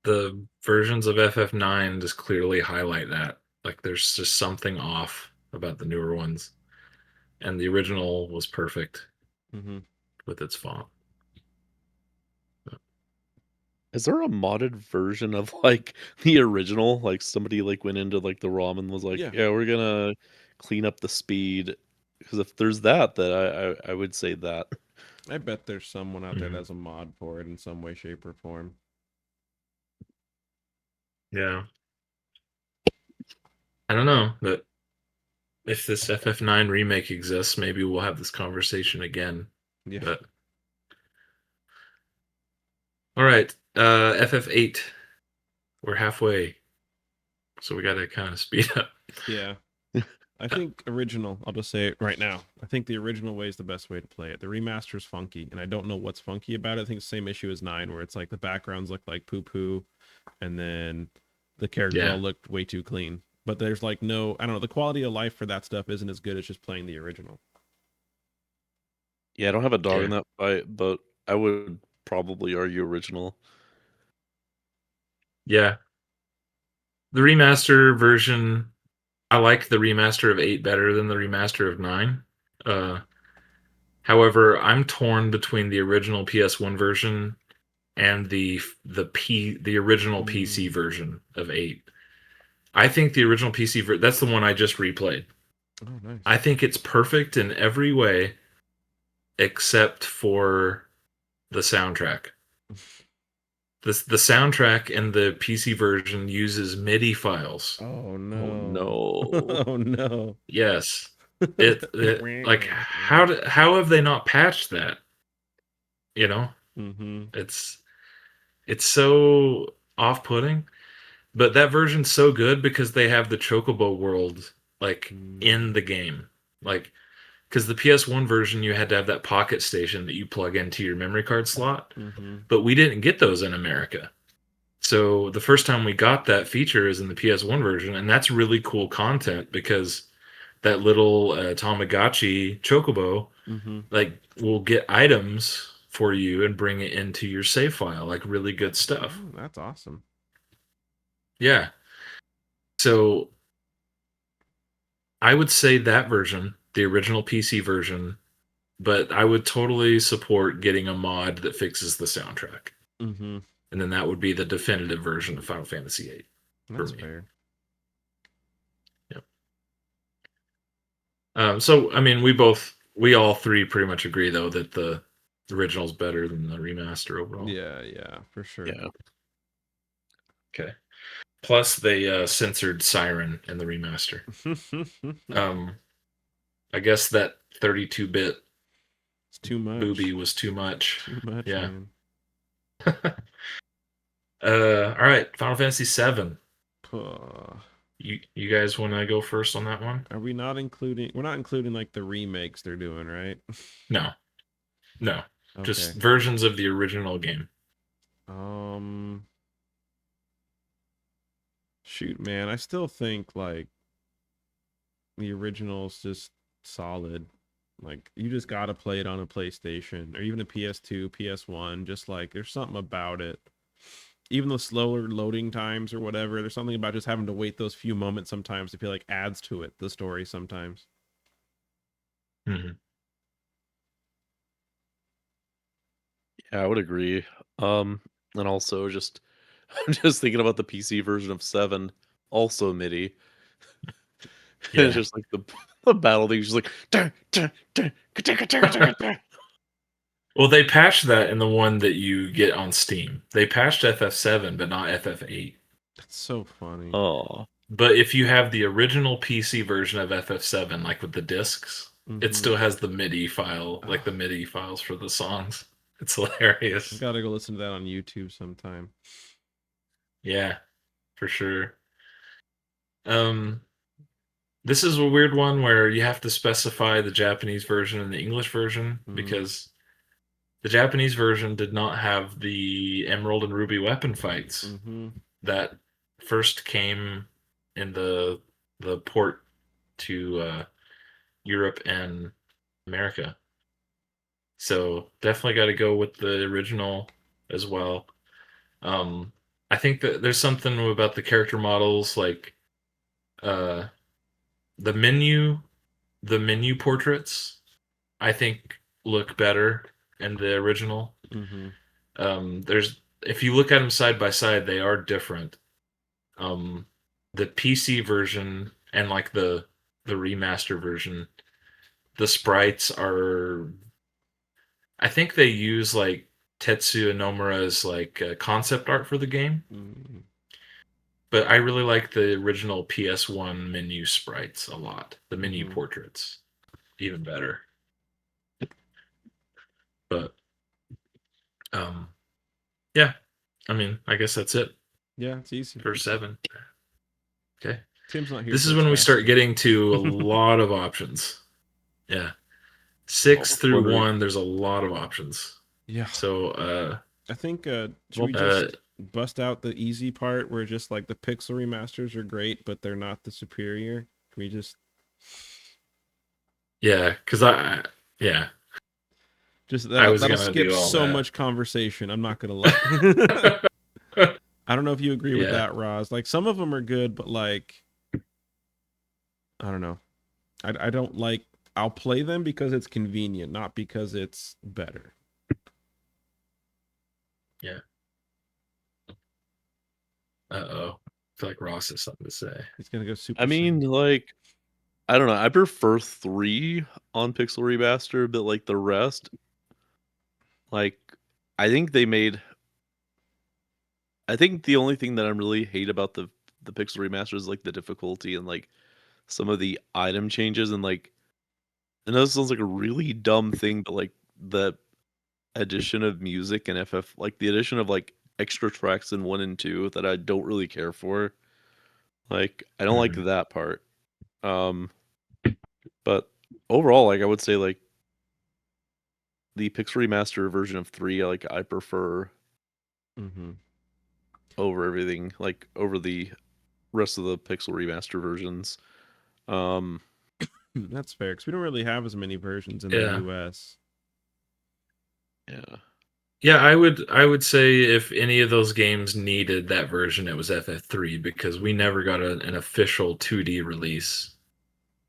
the versions of FF9 just clearly highlight that. Like there's just something off about the newer ones. And the original was perfect Mm-hmm. with its font. is there a modded version of like the original? Like somebody like went into like the ROM and was like, Yeah. yeah, we're gonna clean up the speed. Because if there's that, then I would say that. I bet there's someone out there Mhm. that's a mod for it in some way, shape, or form. Yeah. I don't know, but if this FF9 remake exists, maybe we'll have this conversation again. Yeah. But all right, FF8, we're halfway, so we got to kind of speed up. Yeah. I think original. I'll just say it right now. I think the original way is the best way to play it. The remaster's funky, and I don't know what's funky about it. I think it's the same issue as 9, where it's like the backgrounds look like poo poo, and then the characters Yeah. all looked way too clean. But there's like no, I don't know. The quality of life for that stuff isn't as good as just playing the original. Yeah, I don't have a dog in Yeah. that fight, but I would probably argue original. Yeah. The remaster version, I like the remaster of 8 better than the remaster of 9. Uh, However, I'm torn between the original PS1 version and the original PC version of 8. I think the original that's the one I just replayed. Oh, nice. I think it's perfect in every way except for the soundtrack. The soundtrack in the PC version uses MIDI files. Oh no. Oh no. Oh no. Yes. It like how have they not patched that? You know? Mm-hmm. It's so off-putting, but that version's so good because they have the Chocobo world like in the game. Like because the PS1 version you had to have that pocket station that you plug into your memory card slot, Mm-hmm. but we didn't get those in America. So the first time we got that feature is in the PS1 version, and that's really cool content because that little Tamagotchi Chocobo Mm-hmm. like will get items for you and bring it into your save file, like really good stuff. Oh, that's awesome. Yeah. So I would say that version, the original PC version, but I would totally support getting a mod that fixes the soundtrack. Mm-hmm. And then that would be the definitive version of Final Fantasy VIII for That's me. fair. Yep. So I mean, we all three pretty much agree though that the original's better than the remaster overall. Yeah, for sure. Yeah. Okay. Plus, they censored Siren in the remaster. I guess that 32-bit It's too much. booby was too much. Too much, Yeah. man. All right, Final Fantasy VII. Puh. You guys want to go first on that one? Are we not including? We're not including like the remakes they're doing, right? No, no, just Okay. versions of the original game. Um. Shoot, man. I still think like the original's just solid. Like you just gotta play it on a PlayStation or even a PS2, PS1. Just like there's something about it. Even the slower loading times or whatever, there's something about just having to wait those few moments sometimes to feel like adds to it, the story sometimes. Mm-hmm. Yeah, I would agree. And also just I'm just thinking about the PC version of 7, also MIDI. Yeah. It's just like the battle thing, just like Well, they patched that in the one that you get on Steam. They patched FF7, but not FF8. That's so funny. oh. But if you have the original PC version of FF7, like with the discs, it still has the MIDI file, like the MIDI files for the songs. It's hilarious. I gotta go listen to that on YouTube sometime. Yeah, for sure. This is a weird one where you have to specify the Japanese version and the English version because the Japanese version did not have the Emerald and Ruby weapon fights that first came in the port to Europe and America. So definitely got to go with the original as well. I think that there's something about the character models, like uh, the menu portraits. I think look better in the original. There's if you look at them side by side, they are different. The PC version and like the remaster version, the sprites are. I think they use like Tetsuya Nomura's like concept art for the game, but I really like the original PS1 menu sprites a lot. The menu portraits, even better. But yeah, I mean, I guess that's it Yeah, it's easy. for 7. Okay. Tim's not here This for is his when we fast start food. getting to a lot of options. Yeah. 6 Almost through wondering. 1, there's a lot of options. Yeah. So, I think should Well, we just bust out the easy part where just like the pixel remasters are great, but they're not the superior? Can we just yeah, because yeah, just I was that'll gonna skip do all so that. much conversation. I'm not gonna lie. I don't know if you agree with Yeah, that, Roz. Like some of them are good, but like I don't know. I don't like. I'll play them because it's convenient, not because it's better. yeah. Uh-oh. I feel like Ross has something to say. He's gonna go Super I mean, Saiyan. like, I don't know. I prefer 3 on Pixel Remaster, but like the rest, like, I think they made. I think the only thing that I really hate about the Pixel Remaster is like the difficulty and like some of the item changes and like. I know this sounds like a really dumb thing, but like the addition of music and like the addition of like extra tracks in 1 and 2 that I don't really care for. Like, I don't like Mhm. that part. Um, but overall, like I would say, like the Pixel Remaster version of 3, like I prefer Mm-hmm. over everything, like over the rest of the Pixel Remaster versions. Um, That's fair because we don't really have as many versions in the Yeah. U.S. yeah, Yeah, I would say if any of those games needed that version, it was FF3 because we never got an official 2D release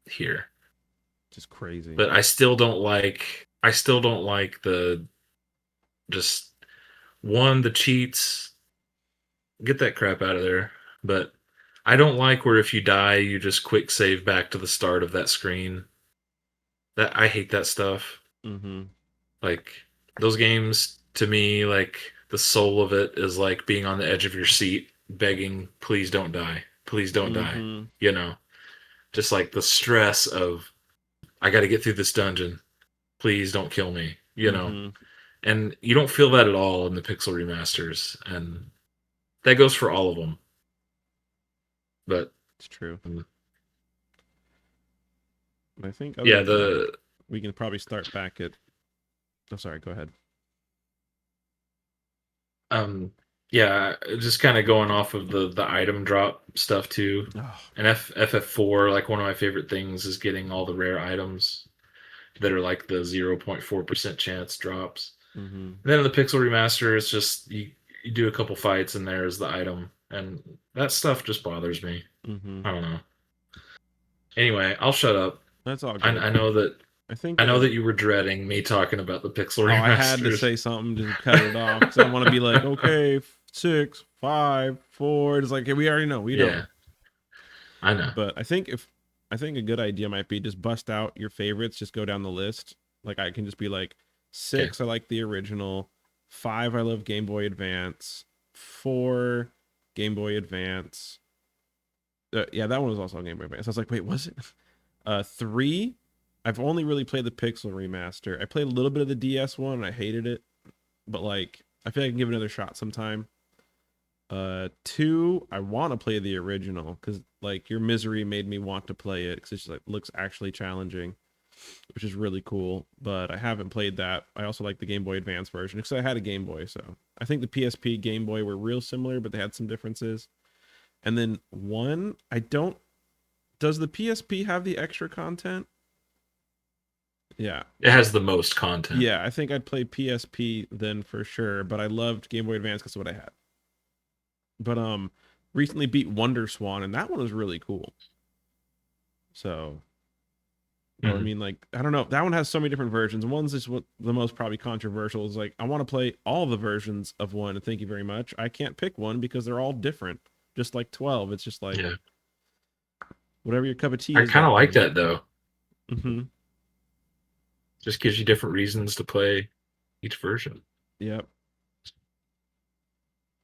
here. Just crazy. But I still don't like the just one, the cheats. Get that crap out of there. But I don't like where if you die, you just quick save back to the start of that screen. That I hate that stuff. Mm-hmm. Like those games to me, like the soul of it is like being on the edge of your seat, begging, please don't die. Please don't die. Mm-hmm. You know, just like the stress of I got to get through this dungeon. Please don't kill me. You know, Mm-hmm. and you don't feel that at all in the Pixel remasters, and that goes for all of them. But It's true. um, I think other yeah, than that, the we can probably start back at. Oh, sorry. Go ahead. um yeah, just kind of going off of the item drop stuff too. Oh. And FF4, like one of my favorite things is getting all the rare items that are like the 0.4% chance drops. Mm-hmm. And then in the Pixel remaster, it's just you do a couple fights and there's the item, and that stuff just bothers me. Mm-hmm. I don't know. Anyway, I'll shut up. That's all I, good. I know that I think. I know that you were dreading me talking about the Pixel Oh, I had to remasters. say something to cut it off because I don't want to be like, okay, 6, 5, 4. It's like hey, we already know. We know. Yeah, I know. But I think a good idea might be just bust out your favorites, just go down the list. Like I can just be like Okay. 6, I like the original. 5, I love Game Boy Advance. 4, Game Boy Advance. Yeah, that one was also on Game Boy Advance. I was like, wait, was it? 3, I've only really played the Pixel remaster. I played a little bit of the DS one and I hated it, but like I feel like I can give it another shot sometime. 2, I want to play the original because like Your Misery made me want to play it because it just like looks actually challenging, which is really cool. But I haven't played that. I also like the Game Boy Advance version because I had a Game Boy, so I think the PSP Game Boy were real similar, but they had some differences. And then 1, I don't. Does the PSP have the extra content? Yeah, It has the most content. yeah. I think I'd play PSP then for sure. But I loved Game Boy Advance because of what I had. But recently beat Wonder Swan, and that one was really cool. So, or I Mhm. mean, like I don't know, that one has so many different versions. One's just what the most probably controversial is like I want to play all the versions of one. And thank you very much. I can't pick one because they're all different. Just like 12, it's just like Yeah, whatever your cup of tea I is kind of that like day. that though. Mm-hmm. Just gives you different reasons to play each version. Yep.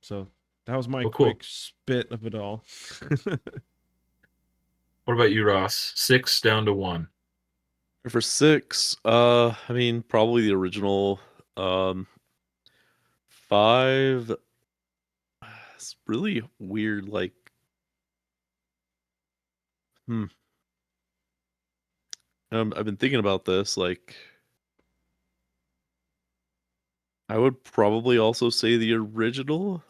So that was my Well, cool. quick spit of it all. What about you, Ross? 6 down to 1. for 6, I mean probably the original. 5, it's really weird. Like I've been thinking about this. Like, I would probably also say the original,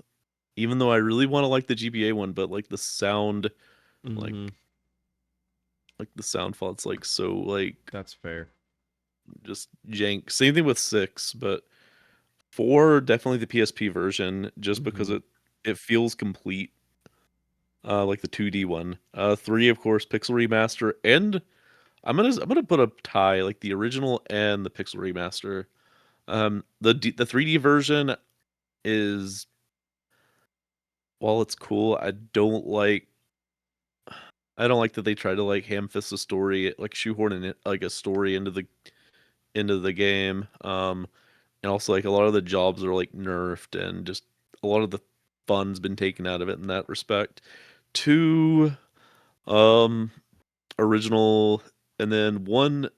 even though I really want to like the GBA one, but like the sound, like Mm-hmm. the sound font's like so like That's fair. just jank. Same thing with 6, but 4 definitely the PSP version, just because Mm-hmm. it feels complete. Like the 2D one. 3 of course Pixel Remaster, and I'm gonna put a tie like the original and the Pixel Remaster. The 3D version is, while it's cool, I don't like that they try to like ham fist a story, like shoehorn in like a story into the game. And also like a lot of the jobs are like nerfed, and just a lot of the fun's been taken out of it in that respect. 2, um, original, and then 1.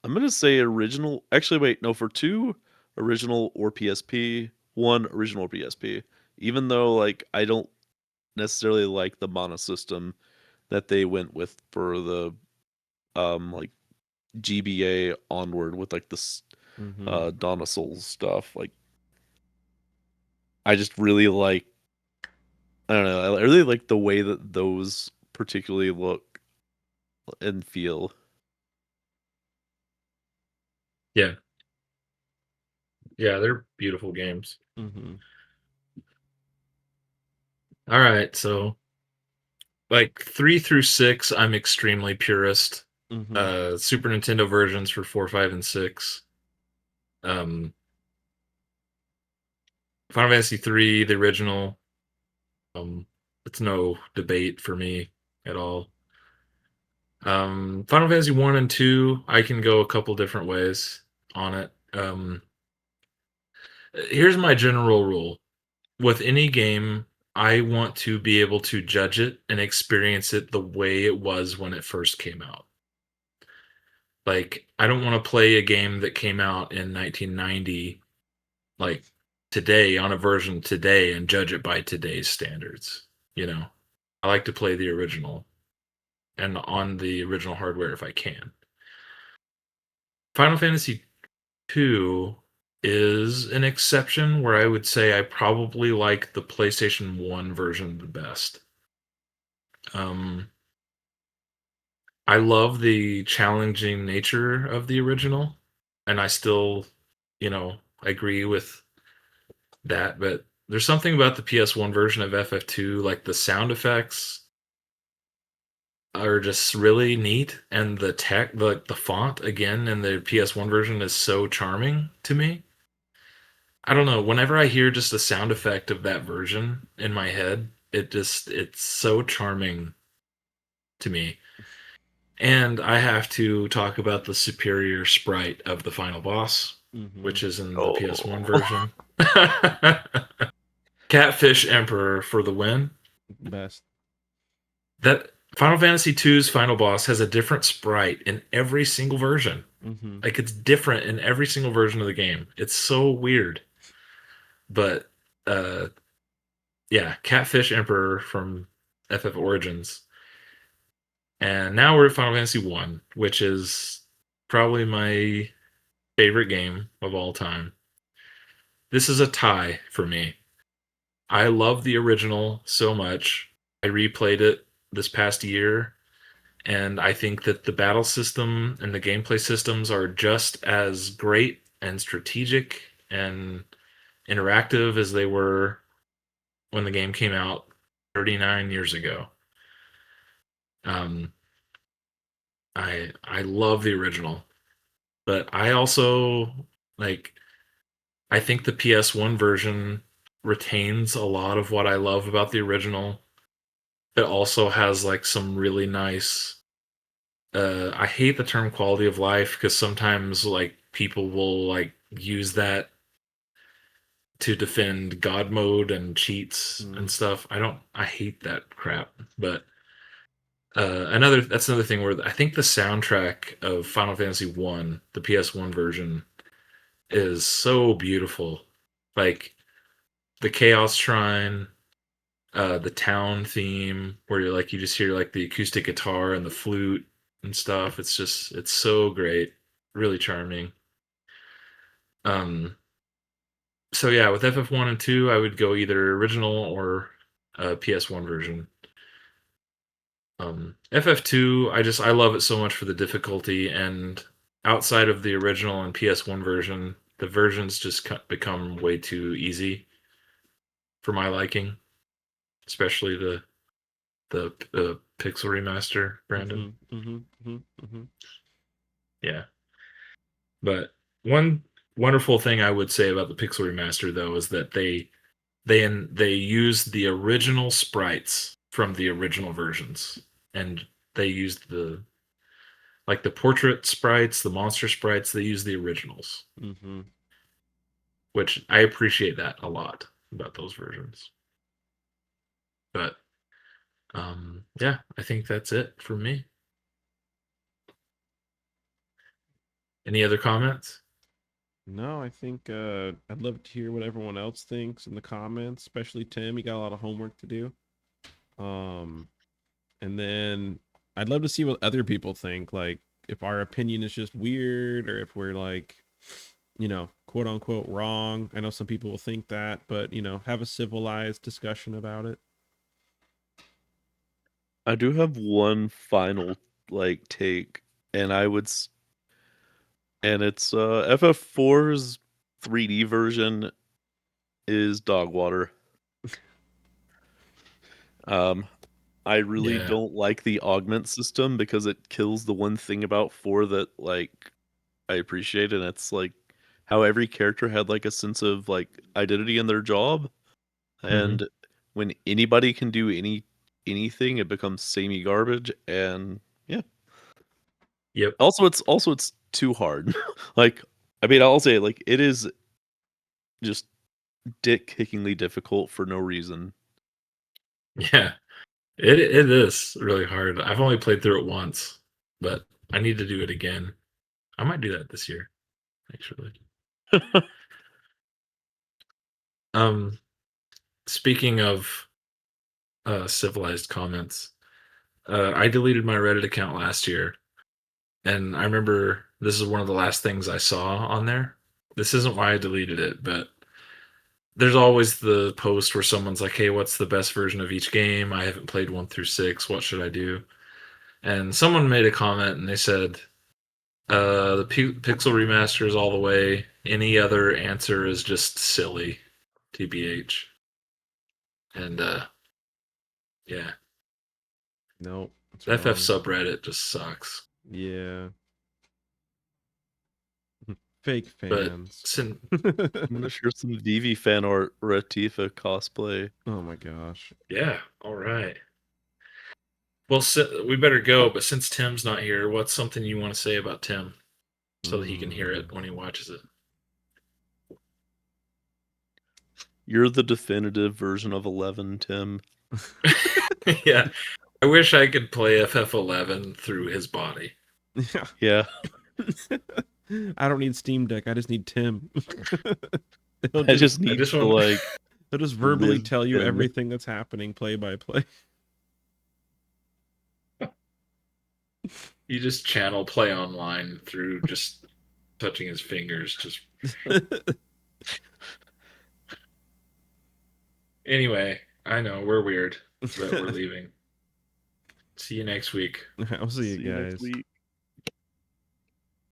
I'm gonna say original. Actually, wait, no. For 2, original or PSP. 1, original or PSP. Even though like I don't necessarily like the mono system that they went with for the like GBA onward with like this Mm-hmm. Donna Souls stuff. Like, I just really like, I don't know, I really like the way that those particularly look and feel. Yeah. Yeah, they're beautiful games. Mm-hmm. All right, so like 3 through 6, I'm extremely purist. Mm-hmm. Super Nintendo versions for 4, 5, and 6. Um, Final Fantasy 3, the original. Um, it's no debate for me at all. Final Fantasy 1 and 2, I can go a couple different ways on it. Here's my general rule. With any game, I want to be able to judge it and experience it the way it was when it first came out. Like, I don't want to play a game that came out in 1990, like today, on a version today, and judge it by today's standards. You know, I like to play the original and on the original hardware if I can. Final Fantasy II is an exception where I would say I probably like the PlayStation 1 version the best. Um, I love the challenging nature of the original, and I still, agree with that. But there's something about the PS1 version of FF2, like the sound effects are just really neat, and the tech, the font again in the PS1 version is so charming to me. I don't know. Whenever I hear just the sound effect of that version in my head, it's so charming to me. And I have to talk about the superior sprite of the final boss, Mm-hmm. which is in the PS1 Oh, version. Catfish Emperor for the win. Best. That Final Fantasy II's final boss has a different sprite in every single version. Mm-hmm. Like, it's different in every single version of the game. It's so weird. But uh yeah, Catfish Emperor from FF Origins. And now we're at Final Fantasy One, which is probably my favorite game of all time. This is a tie for me. I love the original so much. I replayed it this past year, and I think that the battle system and the gameplay systems are just as great and strategic and interactive as they were when the game came out 39 years ago. Um, I love the original, but I also like I think the PS1 version retains a lot of what I love about the original. It also has like some really nice I hate the term quality of life because sometimes like people will like use that to defend god mode and cheats Mm-hmm. and stuff. I hate that crap. But another thing where I think the soundtrack of Final Fantasy One, the PS1 version, is so beautiful. Like the Chaos Shrine, The town theme where you just hear like the acoustic guitar and the flute and stuff. It's so great, really charming. Um, so yeah, with FF1 and 2, I would go either original or PS1 version. FF2, I love it so much for the difficulty, and outside of the original and PS1 version, the versions just become way too easy for my liking, especially the pixel remaster, Brandon. Yeah, but one wonderful thing I would say about the pixel remaster though is that they used the original sprites from the original versions, and they used the portrait sprites, the monster sprites. They used the originals, which I appreciate that a lot about those versions. But yeah, I think that's it for me. Any other comments? No, I think I'd love to hear what everyone else thinks in the comments, especially Tim. You got a lot of homework to do. Um, and then I'd love to see what other people think, like if our opinion is just weird or if we're like, quote unquote wrong. I know some people will think that, but have a civilized discussion about it. I do have one final take, and it's FF4's 3D version is dog water. I really Yeah. don't like the augment system because it kills the one thing about 4 that I appreciate, and it's how every character had a sense of identity in their job, Mm-hmm. and when anybody can do anything, it becomes samey garbage, and yeah. Yep. Also it's too hard. I'll say it is just dick kickingly difficult for no reason. Yeah. It is really hard. I've only played through it once, but I need to do it again. I might do that this year, actually. Um, Speaking of civilized comments, I deleted my Reddit account last year, and I remember this is one of the last things I saw on there. This isn't why I deleted it, but there's always the post where someone's like, "Hey, what's the best version of each game? I haven't played 1 through 6. What should I do?" And someone made a comment and they said, the pixel remasters all the way. Any other answer is just silly, tbh. And yeah, No, that's the FF wrong. subreddit just sucks. Yeah. Fake But fans. sin- I'm gonna share some Vivi fan art or a Tifa cosplay. Oh my gosh. yeah, all right. Well, we better go. But since Tim's not here, what's something you want to say about Tim so that he can hear it when he watches it? You're the definitive version of 11, Tim. Yeah, I wish I could play FF11 through his body. Yeah. Yeah. I don't need Steam Deck. I just need Tim. I just I need just to want he'll just verbally live tell you in. everything that's happening play by play. you just channel play online through just touching his fingers. Just anyway, I know we're weird, but we're leaving. See you next week. I'll see you See you next guys. week.